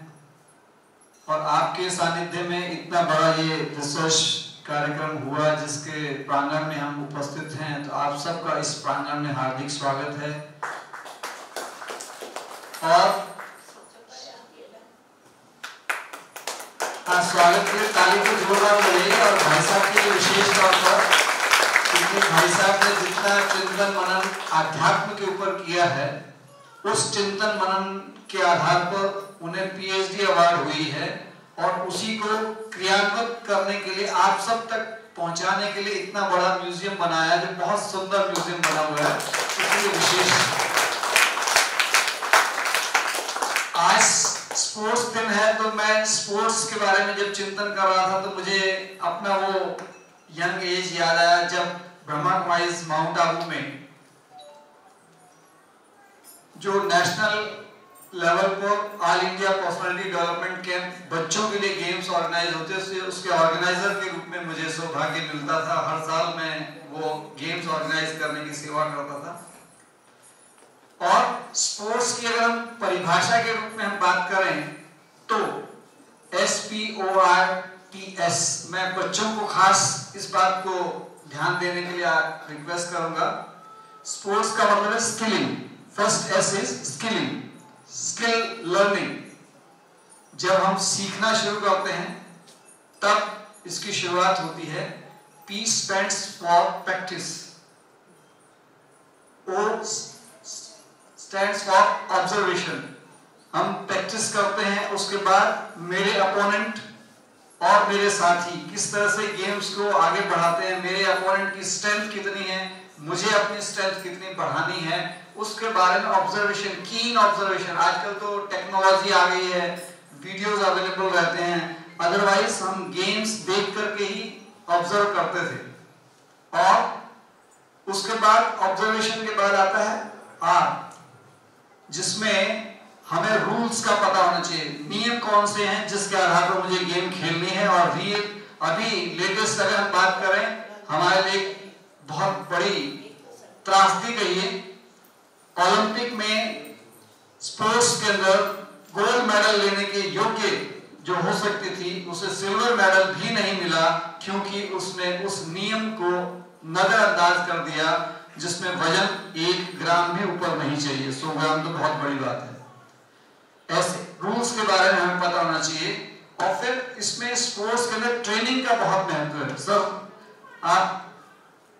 और आपके सानिध्य में इतना बड़ा ये रिसर्च कार्यक्रम हुआ जिसके प्रांगण में हम उपस्थित हैं, तो आप सबका इस प्रांगण में हार्दिक स्वागत है। और स्वागत के ताली को जोरदार करिएगा। और भाई साहब के विशेष तौर पर भाई साहब ने जितना चिंतन मनन आध्यात्म के ऊपर किया है, उस चिंतन मनन के आधार पर उन्हें PhD अवार्ड हुई है और उसी को क्रियान्वित करने के लिए आप सब तक पहुंचाने के लिए इतना बड़ा म्यूजियम बनाया, जो बहुत सुंदर म्यूजियम बना हुआ है। इसलिए विशेष आज स्पोर्ट्स दिन है, तो मैं स्पोर्ट्स के बारे में जब चिंतन कर रहा था तो मुझे अपना वो यंग एज याद आया, जब ब्रह्मा कुमारी माउंट आबू में जो नेशनल लेवल पर all India personality development camp बच्चों के लिए गेम्स ऑर्गेनाइज होते थे, उसके ऑर्गेनाइजर के रूप में मुझे सौभाग्य मिलता था। हर साल मैं वो गेम्स ऑर्गेनाइज करने की सेवा करता था। और स्पोर्ट्स की अगर हम परिभाषा के रूप में हम बात करें तो SPORTS, मैं बच्चों को खास इस बात को ध्यान देने के लिए रिक्वेस्ट करूंगा। स्पोर्ट्स का मतलब है skilling. First S is skilling, skill learning. जब हम सीखना शुरू करते हैं तब इसकी शुरुआत होती है। P stands for practice, O stands for observation। हम प्रैक्टिस करते हैं, उसके बाद मेरे अपोनेंट और मेरे साथी किस तरह से गेम्स को आगे बढ़ाते हैं, मेरे अपोनेंट की स्ट्रेंथ कितनी है, मुझे अपनी स्ट्रेंथ कितनी बढ़ानी है, उसके बारे में ऑब्जर्वेशन, कीन ऑब्जर्वेशन। आजकल तो टेक्नोलॉजी आ गई है, वीडियोस अवेलेबल रहते हैं, अदरवाइज हम गेम्स देख करके ही ऑब्जर्व करते थे। और उसके बाद ऑब्जर्वेशन के बाद आता है R, जिसमें हमें रूल्स का पता होना चाहिए, नियम कौन से हैं जिसके आधार पर मुझे गेम खेलनी है। और अभी लेटेस्ट अगर हम बात करें, हमारे लिए बहुत बड़ी त्रासदी कहिए, ओलंपिक में स्पोर्ट्स के अंदर गोल्ड मेडल लेने के योग्य जो हो सकती थी उसे सिल्वर मेडल भी नहीं मिला, क्योंकि उसने उस नियम को नजरअंदाज कर दिया जिसमें वजन 1 ग्राम भी ऊपर नहीं चाहिए। 100 ग्राम तो बहुत बड़ी बात है। ऐसे रूल्स के बारे में हमें पता होना चाहिए। और फिर इसमें स्पोर्ट्स के अंदर ट्रेनिंग का बहुत महत्व है। सर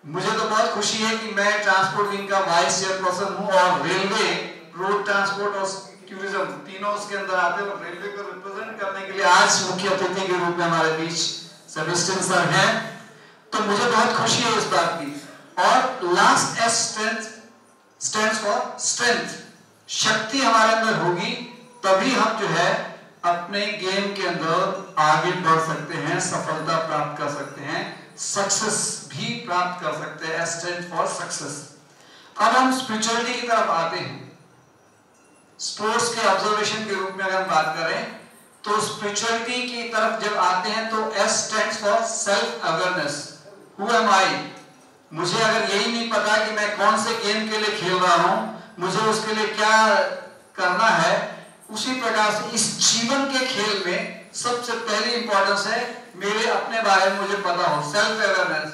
मुझे तो बहुत खुशी है कि मैं ट्रांसपोर्ट विंग का वाइस चेयरपर्सन हूं और रेलवे, रोड ट्रांसपोर्ट और टूरिज्म तीनों उसके अंदर आते हैं। और रेलवे को रिप्रेजेंट करने के लिए आज मुख्य अतिथि के रूप में हमारे बीच सेबेस्टियन सर हैं, तो मुझे बहुत खुशी है इस बात की। और last S stands for strength, शक्ति हमारे अंदर होगी तभी हम जो है अपने गेम के अंदर आगे बढ़ सकते हैं, सफलता प्राप्त कर सकते हैं, सक्सेस भी प्राप्त कर सकते हैं। S stands for success। अब हम स्पिरिचुअलिटी की तरफ आते हैं। स्पोर्ट्स के ऑब्जर्वेशन के रूप में अगर हम बात करें तो स्पिरिचुअलिटी की तरफ जब आते हैं तो S stands for self awareness। Who am I? मुझे अगर यही नहीं पता कि मैं कौन से गेम के लिए खेल रहा हूं, मुझे उसके लिए क्या करना है, उसी प्रकार से इस जीवन के खेल में सबसे पहली इंपॉर्टेंस है मेरे अपने बारे में मुझे पता हो, सेल्फ अवेयरनेस।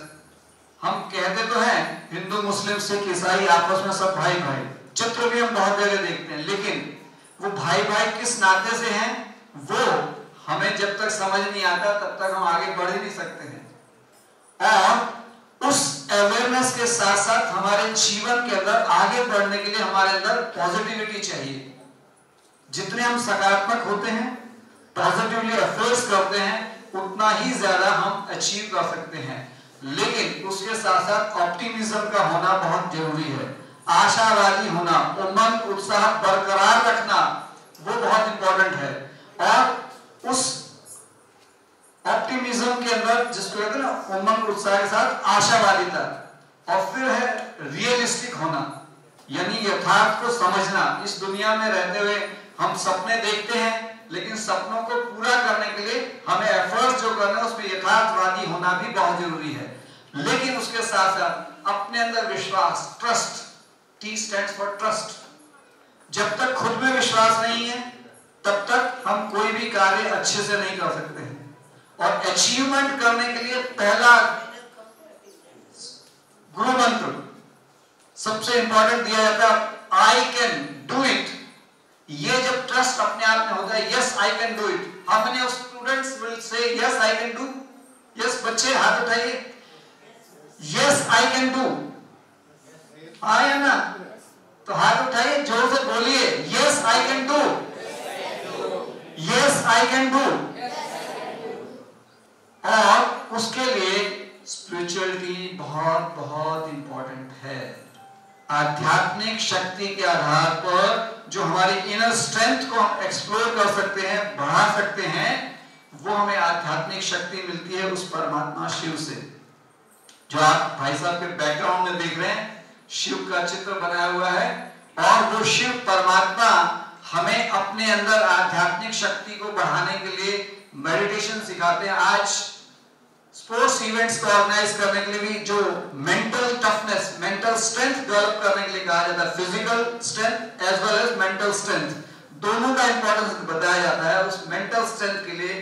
हम कहते तो हैं हिंदू मुस्लिम सिख ईसाई आपस में सब भाई भाई, चित्र भी हम बहुत जगह देखते हैं, लेकिन वो भाई भाई किस नाते से हैं वो हमें जब तक समझ नहीं आता तब तक हम आगे बढ़ ही नहीं सकते हैं। और उस अवेयरनेस के साथ साथ हमारे जीवन के अंदर आगे बढ़ने के लिए हमारे अंदर पॉजिटिविटी चाहिए। जितने हम सकारात्मक होते हैं, पॉजिटिवली एफर्ट्स करते हैं, उतना ही ज्यादा हम अचीव कर सकते हैं। लेकिन उसके साथ साथ ऑप्टिमिज्म का होना बहुत जरूरी है, आशावादी होना, उमंग उत्साह बरकरार रखना वो बहुत इंपॉर्टेंट है। और उस ऑप्टिमिज्म के अंदर जिसको कहते हैं ना उमंग उत्साह के साथ आशावादिता, और फिर है रियलिस्टिक होना, यानी यथार्थ को समझना। इस दुनिया में रहते हुए हम सपने देखते हैं, लेकिन सपनों को पूरा करने के लिए हमें एफर्ट्स जो करना है उसमें यथार्थवादी होना भी बहुत जरूरी है। लेकिन उसके साथ साथ अपने अंदर विश्वास, trust, T stands for trust। जब तक खुद में विश्वास नहीं है तब तक हम कोई भी कार्य अच्छे से नहीं कर सकते हैं। और अचीवमेंट करने के लिए पहला गुरु मंत्र सबसे इंपॉर्टेंट दिया जाता है, आई कैन डू इट। ये जब ट्रस्ट अपने आप में होता है, yes I can do it. How many of students will say yes I can do? Yes, बच्चे हाथ उठाइए, यस आई कैन डू। आए ना, तो हाथ उठाइए, जोर से बोलिए, yes I can do, yes I can do. और उसके लिए स्पिरिचुअलिटी बहुत बहुत इंपॉर्टेंट है। आध्यात्मिक शक्ति के आधार पर जो हमारी इनर स्ट्रेंथ को हम एक्सप्लोर कर सकते हैं, बढ़ा सकते हैं, वो हमें आध्यात्मिक शक्ति मिलती है उस परमात्मा शिव से। जो आप भाई साहब के बैकग्राउंड में देख रहे हैं, शिव का चित्र बनाया हुआ है, और वो शिव परमात्मा हमें अपने अंदर आध्यात्मिक शक्ति को बढ़ाने के लिए मेडिटेशन सिखाते हैं। आज स्पोर्ट्स इवेंट्स को ऑर्गेनाइज करने के लिए भी जो mental toughness, mental strength develop करने के लिए कहा जाता है, physical strength as well as mental strength, दोनों का इंपॉर्टेंस बताया जाता है। उस मेंटल स्ट्रेंथ के लिए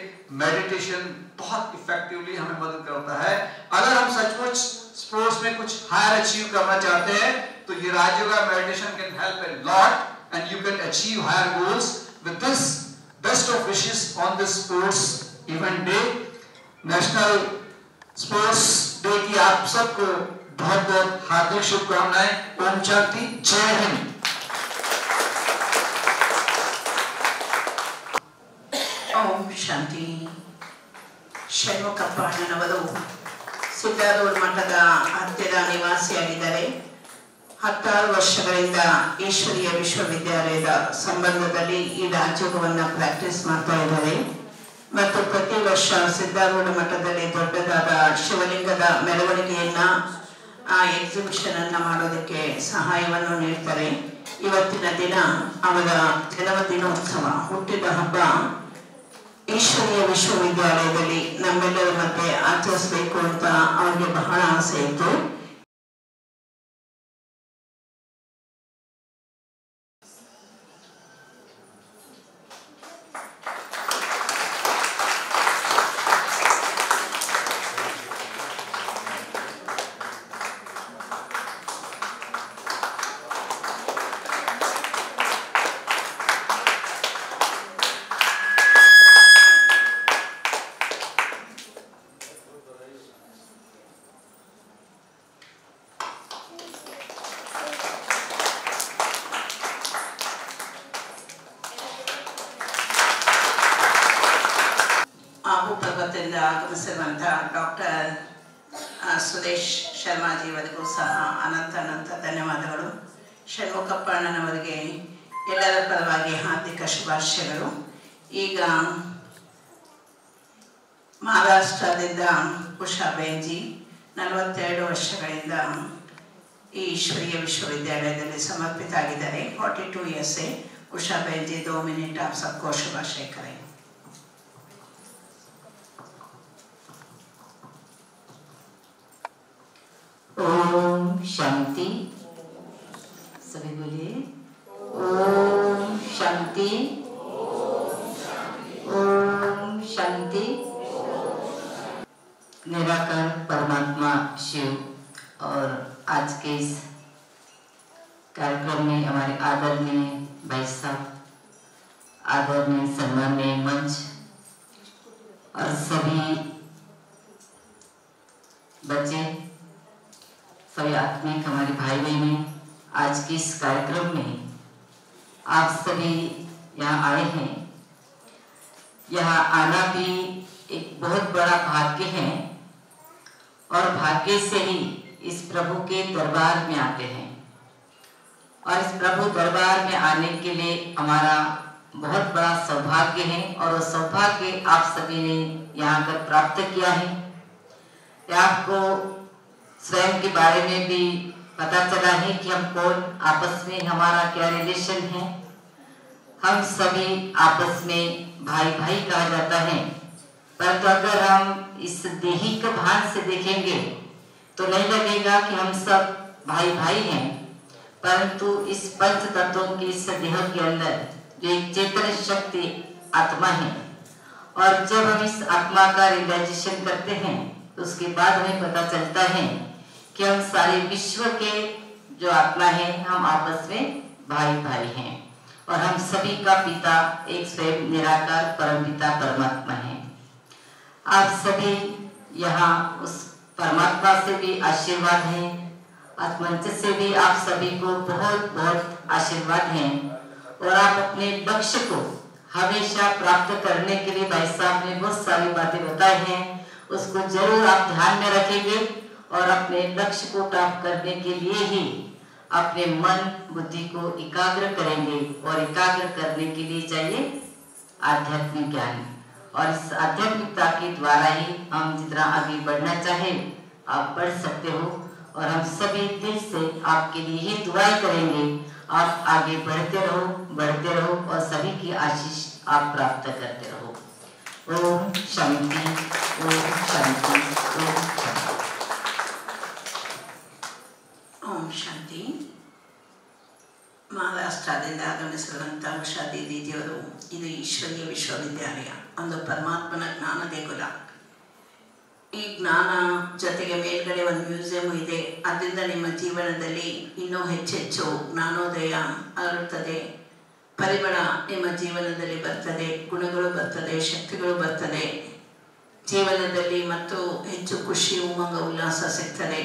मेडिटेशन बहुत इफेक्टिवली हमें मदद करता है। अगर हम सचमुच स्पोर्ट्स में कुछ हायर अचीव करना चाहते हैं तो ये Rajyoga meditation can help a lot and you can achieve higher goals. With this best of wishes on this sports event day, national sports day की आप सबको बहुत बहुत हार्दिक शुभकामनाएं। ओम शांति, जय हिंद। ओम शांति। ಷಣ್ಮುಖಪ್ಪ ಅಣ್ಣನವರು ಸಿದ್ದಾರೂಢ ಮಠದ ಹತ್ತಿರ ನಿವಾಸಿಯಾಗಿದ್ದಾರೆ. 16 ವರ್ಷಗಳಿಂದ ಈಶ್ವರೀಯ ವಿಶ್ವವಿದ್ಯಾಲಯದ ಸಂಬಂಧದಲ್ಲಿ ಈ ರಾಜಯೋಗವನ್ನು ಪ್ರಾಕ್ಟೀಸ್ ಮಾಡ್ತಾ ಇದ್ದಾರೆ ಮತ್ತು ಪ್ರತಿ ವರ್ಷ ಸಿದ್ದಾರೂಢ ಮಠದಲ್ಲಿ ದೊಡ್ಡದಾದ ಶಿವಲಿಂಗದ ಮೆರವಣಿಗೆಯನ್ನ ಎಕ್ಸಿಬಿಷನ್ ಅನ್ನ ಮಾಡೋದಕ್ಕೆ ಸಹಾಯವನ್ನು ನೀಡ್ತಾರೆ. ಇವತ್ತಿನ ದಿನ ಅವರ ಜನ್ಮದಿನೋತ್ಸವ, ಹುಟ್ಟಿದ ಹಬ್ಬ ಈಶ್ವರೀಯ ವಿಶ್ವವಿದ್ಯಾಲಯದಲ್ಲಿ ನಮ್ಮೆಲ್ಲರ ಮಧ್ಯೆ ಆಚರಿಸಬೇಕು ಅಂತ ಅವರಿಗೆ ಬಹಳ ಆಸೆ ಇತ್ತು. ಆಗುಪರ್ವತದಿಂದ ಆಗಮಿಸಿರುವಂಥ ಡಾಕ್ಟರ್ ಸುದೇಶ್ ಶರ್ಮಾಜಿ ಅವರಿಗೂ ಸಹ ಅನಂತ ಧನ್ಯವಾದಗಳು. ಷಣ್ಮುಖಪ್ಪ ಅಣ್ಣನವರಿಗೆ ಎಲ್ಲರ ಪರವಾಗಿ ಹಾರ್ದಿಕ ಶುಭಾಶಯಗಳು. ಈಗ ಮಹಾರಾಷ್ಟ್ರದಿಂದ ಉಷಾಬೇನ್ಜಿ 42 ವರ್ಷಗಳಿಂದ ಈ ಈಶ್ವರೀಯ ವಿಶ್ವವಿದ್ಯಾಲಯದಲ್ಲಿ ಸಮರ್ಪಿತ ಆಗಿದ್ದಾರೆ. 42 years से ಉಷಾಬೇನ್ಜಿ 2 मिनट आप सबको शुभाशय करें. ओम शांति, सभी बोलिए ओम शांति, ओम शांति। निराकार परमात्मा शिव और आज के इस कार्यक्रम में हमारे आदरणीय भाई साहब, आदरणीय सम्माननीय मंच और सभी बच्चे, सभी आत्मिक हमारे भाई बहनें, आज के इस कार्यक्रम में आप सभी यहाँ आए हैं। यहाँ आना भी एक बहुत बड़ा भाग्य है और भाग्य से ही इस प्रभु के दरबार में आते हैं। और इस प्रभु दरबार में आने के लिए हमारा बहुत बड़ा सौभाग्य है और वो सौभाग्य आप सभी ने यहाँ कर प्राप्त किया है। आपको स्वयं के बारे में भी पता चला है कि हम कौन, आपस में हमारा क्या रिलेशन है। हम सभी आपस में भाई भाई कहा जाता है, परंतु अगर हम इस देहिक भान से देखेंगे तो नहीं लगेगा कि हम सब भाई भाई हैं, परंतु इस पंच तत्वों के इस देह के अंदर जो एक चेतन शक्ति आत्मा है, और जब हम इस आत्मा का रियलाइजेशन करते हैं तो उसके बाद हमें पता चलता है कि हम सारे विश्व के जो आत्मा है, हम आपस में भाई भाई हैं और हम सभी का पिता एक स्वयं निराकार परमपिता परमात्मा है। आप सभी यहाँ उस परमात्मा से भी आशीर्वाद हैं, आत्मंच से भी आप सभी को बहुत बहुत आशीर्वाद हैं और आप अपने लक्ष्य को हमेशा प्राप्त करने के लिए भाई साहब ने बहुत सारी बातें बताई हैं, उसको जरूर आप ध्यान में रखेंगे और अपने लक्ष्य को प्राप्त करने के लिए ही अपने मन बुद्धि को एकाग्र करेंगे और एकाग्र करने के लिए चाहिए आध्यात्मिक ज्ञान, और इस आध्यात्मिकता के द्वारा ही हम जितना आगे बढ़ना चाहे आप बढ़ सकते हो। और हम सभी दिल से आपके लिए ही दुआएं करेंगे, आप आगे बढ़ते रहो और सभी की आशीष आप प्राप्त करते रहो। ओम शांति, ओम शांति, ओम ಇದು ಈಶ್ವರೀಯ ವಿಶ್ವವಿದ್ಯಾಲಯ, ಒಂದು ಪರಮಾತ್ಮನ ಜ್ಞಾನ ದೇಗುಲ. ಈ ಜ್ಞಾನ ಜೊತೆಗೆ ಮೇಲ್ಗಡೆ ಒಂದು ಮ್ಯೂಸಿಯಂ ಇದೆ. ಅದರಿಂದ ನಿಮ್ಮ ಜೀವನದಲ್ಲಿ ಇನ್ನೂ ಹೆಚ್ಚೆಚ್ಚು ಜ್ಞಾನೋದಯ ಅರಳುತ್ತದೆ, ಪರಿಮಳ ನಿಮ್ಮ ಜೀವನದಲ್ಲಿ ಬರ್ತದೆ, ಗುಣಗಳು ಬರ್ತದೆ, ಶಕ್ತಿಗಳು ಬರ್ತದೆ ಜೀವನದಲ್ಲಿ, ಮತ್ತು ಹೆಚ್ಚು ಖುಷಿ, ಉಮಂಗ, ಉಲ್ಲಾಸ ಸಿಗ್ತದೆ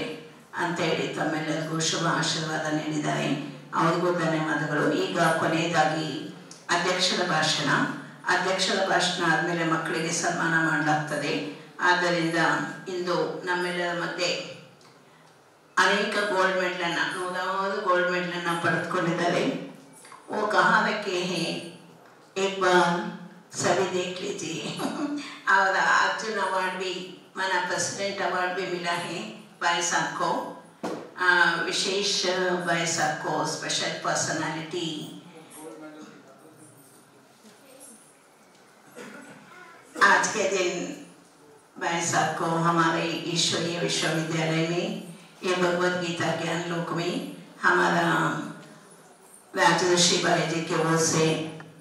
ಅಂತ ಹೇಳಿ ತಮ್ಮೆಲ್ಲರಿಗೂ ಶುಭ ಆಶೀರ್ವಾದ ನೀಡಿದ್ದಾರೆ. ಅವರಿಗೂ ಧನ್ಯವಾದಗಳು. ಈಗ ಕೊನೆಯದಾಗಿ ಅಧ್ಯಕ್ಷರ ಭಾಷಣ ಆದಮೇಲೆ ಮಕ್ಕಳಿಗೆ ಸನ್ಮಾನ ಮಾಡಲಾಗ್ತದೆ. ಆದ್ದರಿಂದ ಇಂದು ನಮ್ಮೆಲ್ಲರ ಮಧ್ಯೆ ಅನೇಕ ಗೋಲ್ಡ್ ಮೆಡಲನ್ನು, 100 ಗೋಲ್ಡ್ ಮೆಡಲನ್ನು ಪಡೆದುಕೊಂಡಿದ್ದಾರೆ. वो कहाँ रखे हैं, एक बार सभी देख लीजिए. और अर्जुन अवार्ड भी, माना प्रेसिडेंट अवार्ड भी मिला है भाई साहब को, विशेष भाई साहब को, स्पेशल पर्सनालिटी. आज के दिन भाई साहब को हमारे ईश्वरीय विश्वविद्यालय में, ये भगवद गीता ज्ञान लोक में हमारा राजर्षि भाई जी के ओर से,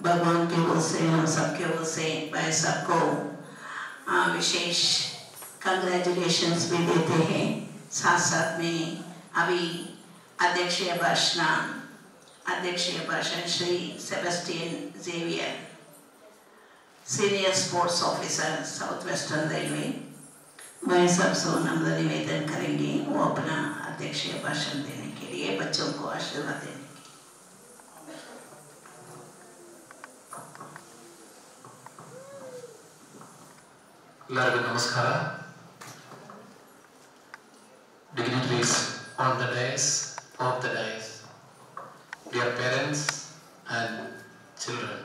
भगवान के ओर से, हम सब के ओर से भाई साहब को विशेष कंग्रेचुलेशंस भी देते हैं. साथ साथ में अभी अध्यक्षीय भाषण Shri Sebastian Xavier, senior sports officer south western railway, भाई साहब से नम्र निवेदन करेंगे वो अपना अध्यक्षीय भाषण देने के लिए, बच्चों को आशीर्वाद देने. ಎಲ್ಲರಿಗೂ ನಮಸ್ಕಾರ. Dignitaries on the dais, off the dais, dear parents and children.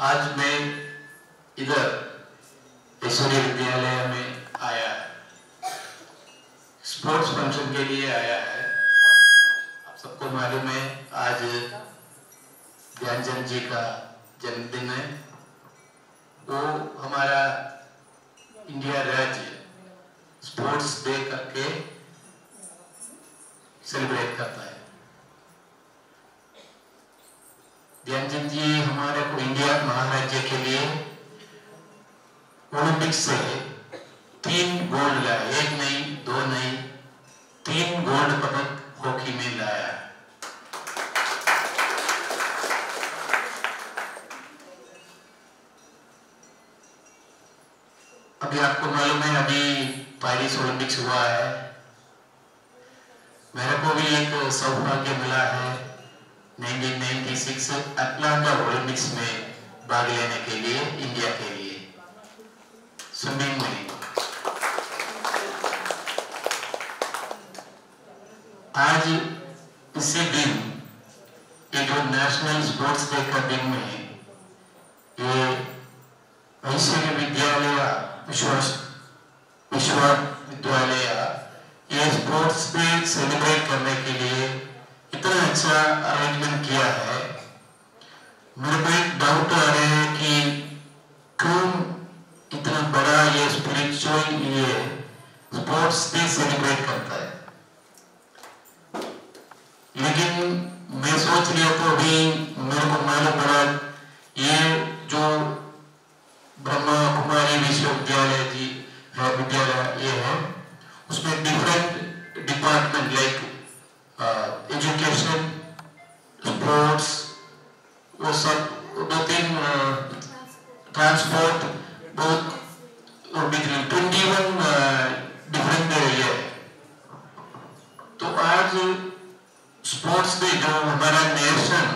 आज मैं इधर ऐश्वर्य विद्यालय में आया है, स्पोर्ट्स फंक्शन के लिए आया है. आप सबको मालूम है आज ध्यानचंद जी का जन्मदिन है. वो हमारा इंडिया राज्य स्पोर्ट्स डे करके सेलिब्रेट करता है. ध्यानचंद जी हमारे को इंडिया महाराज्य के लिए ओलंपिक्स से 3 गोल्ड लाया, 1 नहीं 2 नहीं 3 गोल्ड पदक हॉकी में लाया. अभी आपको मालूम है अभी पेरिस ओलंपिक्स हुआ है. मेरे को भी एक सौभाग्य मिला है 1996 अटलांटा ओलंपिक्स में भाग लेने के लिए, इंडिया के लिए स्विमिंग में. आज इसी दिन ये जो नेशनल स्पोर्ट्स डे का दिन में ये ऐश्वर्य विद्यालय विश्वविद्यालय ये स्पोर्ट्स डे सेलिब्रेट करने के लिए इतना अच्छा अरेंजमेंट किया है. मेरे को एक डाउट आ रहा है कि क्यों इतना बड़ा ये स्पिरिचुअल ये स्पोर्ट्स डे सेलिब्रेट करता है. लेकिन मैं सोच लिया तो अभी मेरे को मालूम पड़ा ये जो ब्रह्मा कुमारी विश्वविद्यालय जी विद्यालय ये है, उसमें different department like education, sports, वो सब 2-3 ट्रांसपोर्ट, बहुत 21 डिफरेंट ये. तो आज स्पोर्ट्स डे जो हमारा नेशन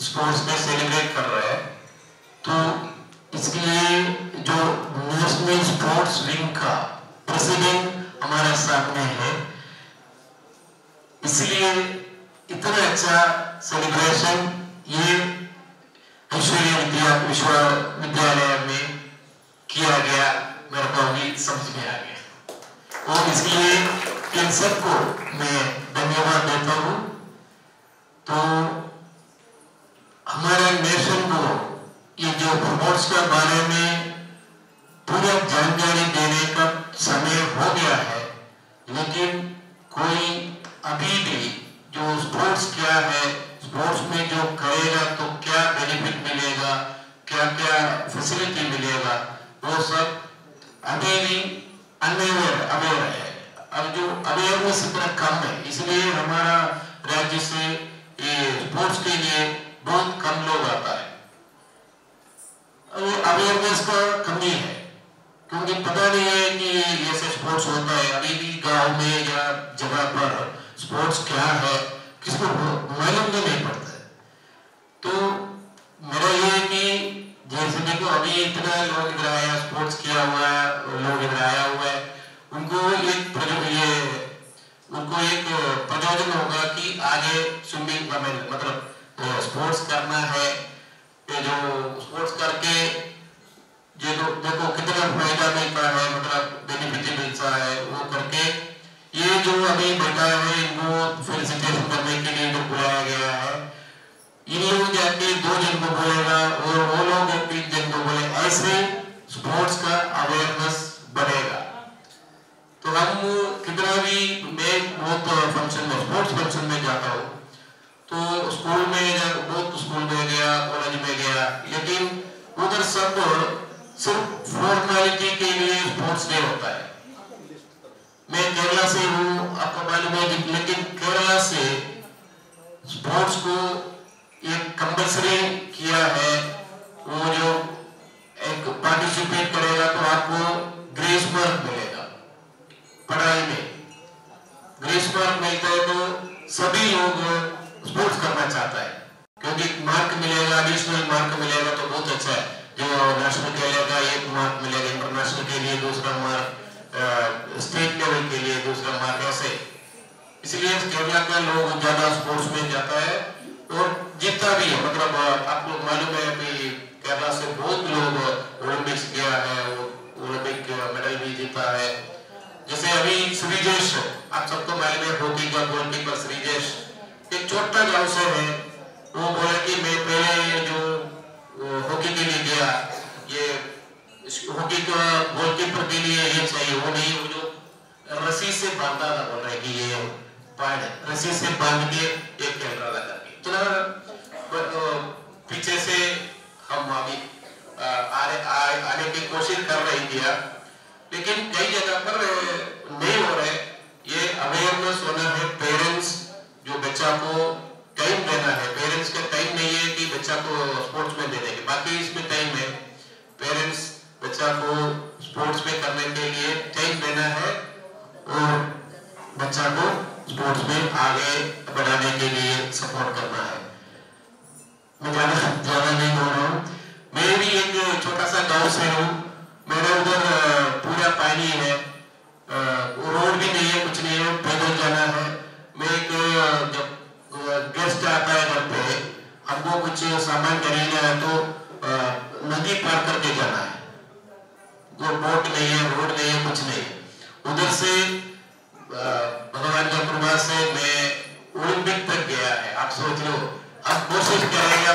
स्पोर्ट्स डे सेलिब्रेट कर रहा है, तो इसके लिए जो नेशनल स्पोर्ट्स विंग का प्रेसिडेंट हमारे सामने है, इसलिए इतना अच्छा सेलिब्रेशन ये ऐश्वर्य विश्वविद्यालय में किया गया, मेरे को भी समझ में आ गया. और इसलिए इन सबको मैं धन्यवाद देता हूँ. तो हमारे नेशन को ये जो स्पोर्ट्स के बारे में पूरा जानकारी देने का समय हो गया है, लेकिन कोई अभी भी जो स्पोर्ट्स क्या है, स्पोर्ट्स में जो अभी भी अवेयर है। अब जो अवेयरनेस इतना कम है, इसलिए हमारा राज्य से ये स्पोर्ट्स के लिए बहुत कम लोग आता है। अवेयरनेस का कमी है, क्योंकि पता नहीं है कि ऐसे स्पोर्ट्स होता है। अभी भी गांव में या जगह पर स्पोर्ट्स क्या है किसको मालूम नहीं पड़ता है। तो मेरा ये है कि जैसे देखो अभी इतना लोग इधर आया, स्पोर्ट्स किया हुआ है, लोग इधर आया हुआ है, उनको एक प्रयोजन होगा कि आगे स्विमिंग मतलब स्पोर्ट्स करना है। ये जो स्पोर्ट्स करके ये तो देखो कितना फायदा मिलता है, मतलब बेनिफिट मिलता है। वो करके ये जो अभी बैठा है इनको फेलिसिटेशन करने के लिए बुलाया गया है। इन लोग जाके 2 जन को बोलेगा और वो लोग 3 जन को बोले, ऐसे स्पोर्ट्स का अवेयरनेस बढ़ेगा। तो हम कितना भी, मैं बहुत फंक्शन में, स्पोर्ट्स फंक्शन में जाता हूँ, तो स्कूल में बहुत स्कूल में गया, कॉलेज में गया, लेकिन उधर सब सिर्फ फॉर्मेलिटी के लिए स्पोर्ट्स डे होता है। मैं केरला से हूँ, आपको मालूम है, लेकिन केरला से स्पोर्ट्स को एक कंपल्सरी किया है। वो जो एक पार्टिसिपेट करेगा तो आपको ग्रेस मार्क मिलेगा। पढ़ाई में ग्रेस मार्क मिलता है तो सभी लोग स्पोर्ट्स करना चाहता है, क्योंकि मार्क मिलेगा, एडिशनल मार्क मिलेगा तो बहुत अच्छा है। जो नेशनल के लिए का 1 मार्क मिलेगा, इंटरनेशनल के लिए 2 मार्क, स्टेट लेवल के लिए 2 मार्क, ऐसे। इसलिए केरला का लोग ज्यादा स्पोर्ट्स में जाता है और जीतता भी है। मतलब आप लोग मालूम है कि केरला से बहुत लोग ओलंपिक्स गया है, ओलंपिक मेडल भी जीता है। जैसे अभी श्रीजेश, आप सबको मालूम है, हॉकी का गोलकीपर श्रीजेश एक छोटा गांव से है। वो बोला कि मैं पहले जो हॉकी के लिए गया, ये हॉकी का गोलकीपर के लिए ये चाहिए, वो नहीं, वो जो रस्सी से बांधा था, बोल रहे कि ये रस्सी से बांध के एक खेल रहा था। तो पीछे से हम अभी आने की कोशिश कर रही थी, लेकिन कई जगह पर नहीं हो रहे। ये अवेयरनेस होना है। पेरेंट्स जो बच्चा को टाइम देना है, पेरेंट्स का टाइम नहीं है कि बच्चा को स्पोर्ट्स में दे देंगे, बाकी इसमें टाइम है। पेरेंट्स बच्चा को स्पोर्ट्स में करने के लिए टाइम देना है और बच्चा को स्पोर्ट्स में आगे बढ़ाने के लिए सपोर्ट करना है। मैं ज्यादा नहीं बोल रहा हूँ। मैं भी एक छोटा सा गांव से हूँ। मेरे उधर पूरा पानी है, रोड भी नहीं है, कुछ नहीं है, पैदल जाना है। मैं जब गेस्ट आता है घर पे, हमको कुछ सामान खरीदना है तो नदी पार करके जाना है। वो बोट नहीं है, रोड नहीं है, कुछ नहीं। उधर से भगवान का कृपा से मैं ओलंपिक तक गया है। आप सोच लो, अब कोशिश करेगा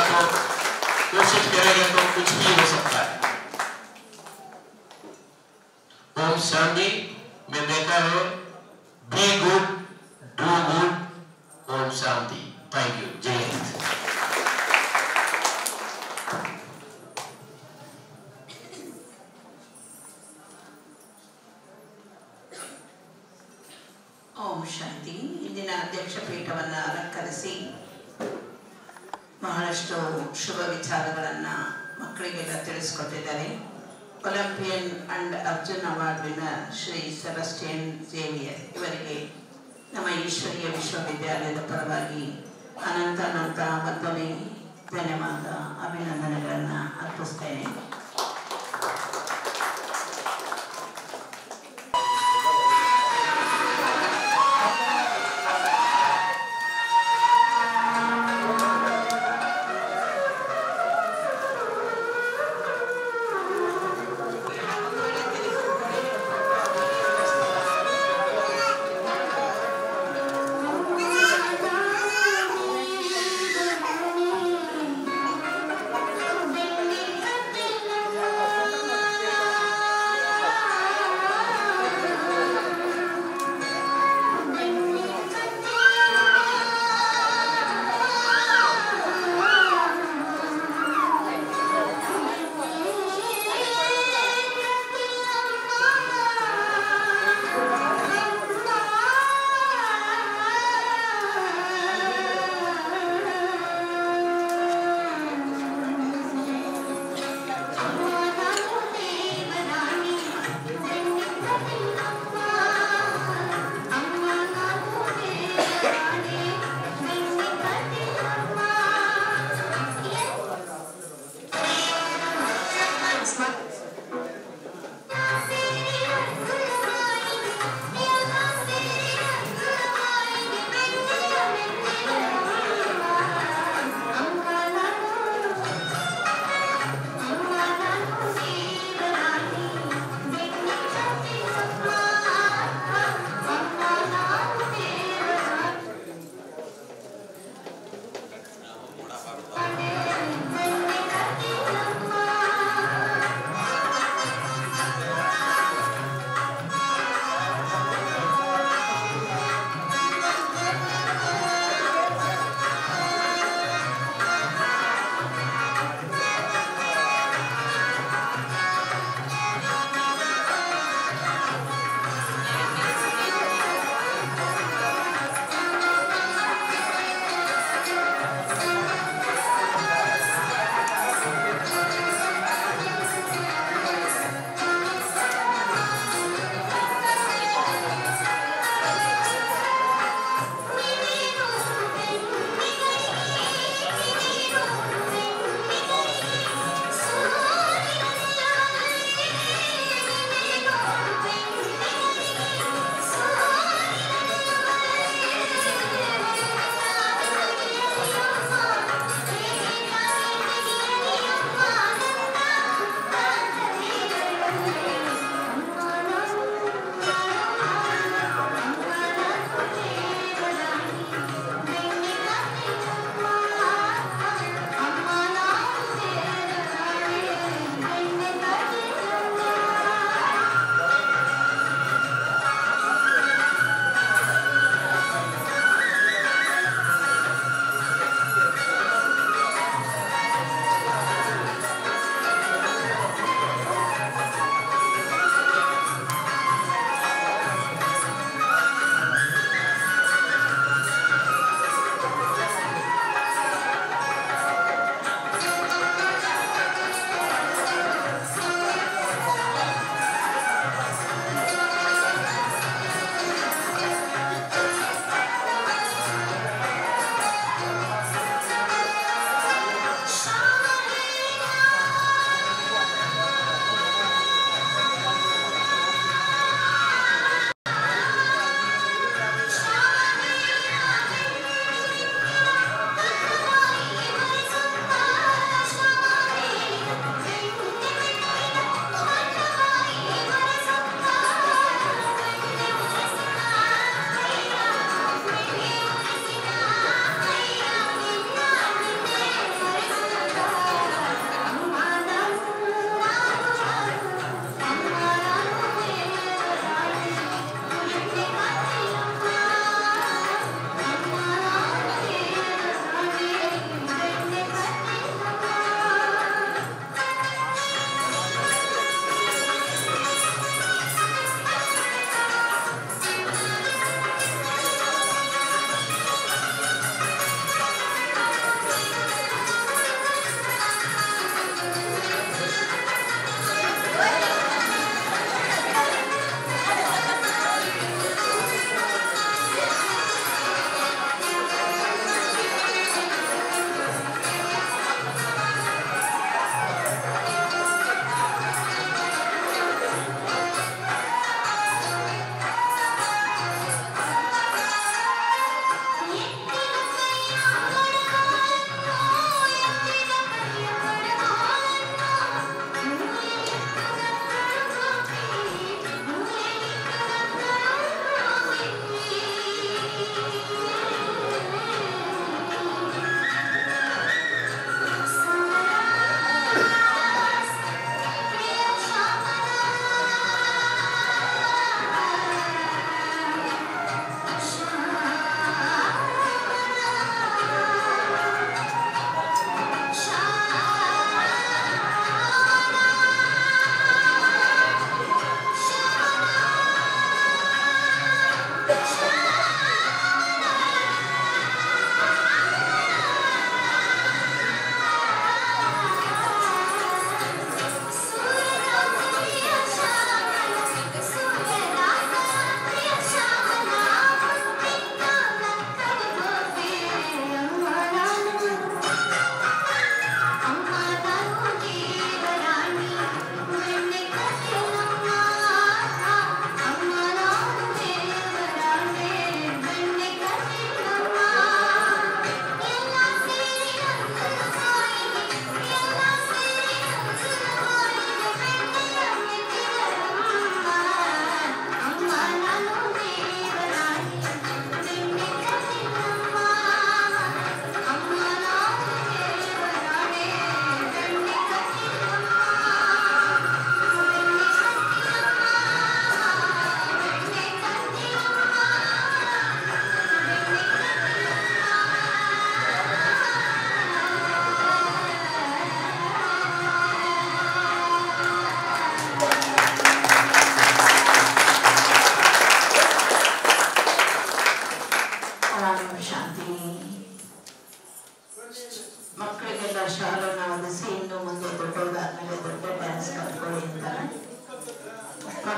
तो कुछ भी हो सकता है। ओम शांति में देखा है, बी गुड, डू गुड, ओम शांति। Thank you. जय हिंद। ಓಂ ಶಾಂತಿ. ಇಂದಿನ ಅಧ್ಯಕ್ಷ ಪೀಠವನ್ನು ಅಲಂಕರಿಸಿ ಬಹಳಷ್ಟು ಶುಭ ವಿಚಾರಗಳನ್ನು ಮಕ್ಕಳಿಗೆಲ್ಲ ತಿಳಿಸ್ಕೊಟ್ಟಿದ್ದಾರೆ. Olympian and Arjun award winner Shri Sebastian Xavier ಇವರಿಗೆ ನಮ್ಮ ಈಶ್ವರೀಯ ವಿಶ್ವವಿದ್ಯಾಲಯದ ಪರವಾಗಿ ಅನಂತ ವಂದನೆ, ಧನ್ಯವಾದ, ಅಭಿನಂದನೆಗಳನ್ನು ಅರ್ಪಿಸ್ತೇನೆ.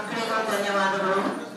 ಮಕ್ಕಳಿಗೂ ಧನ್ಯವಾದಗಳು.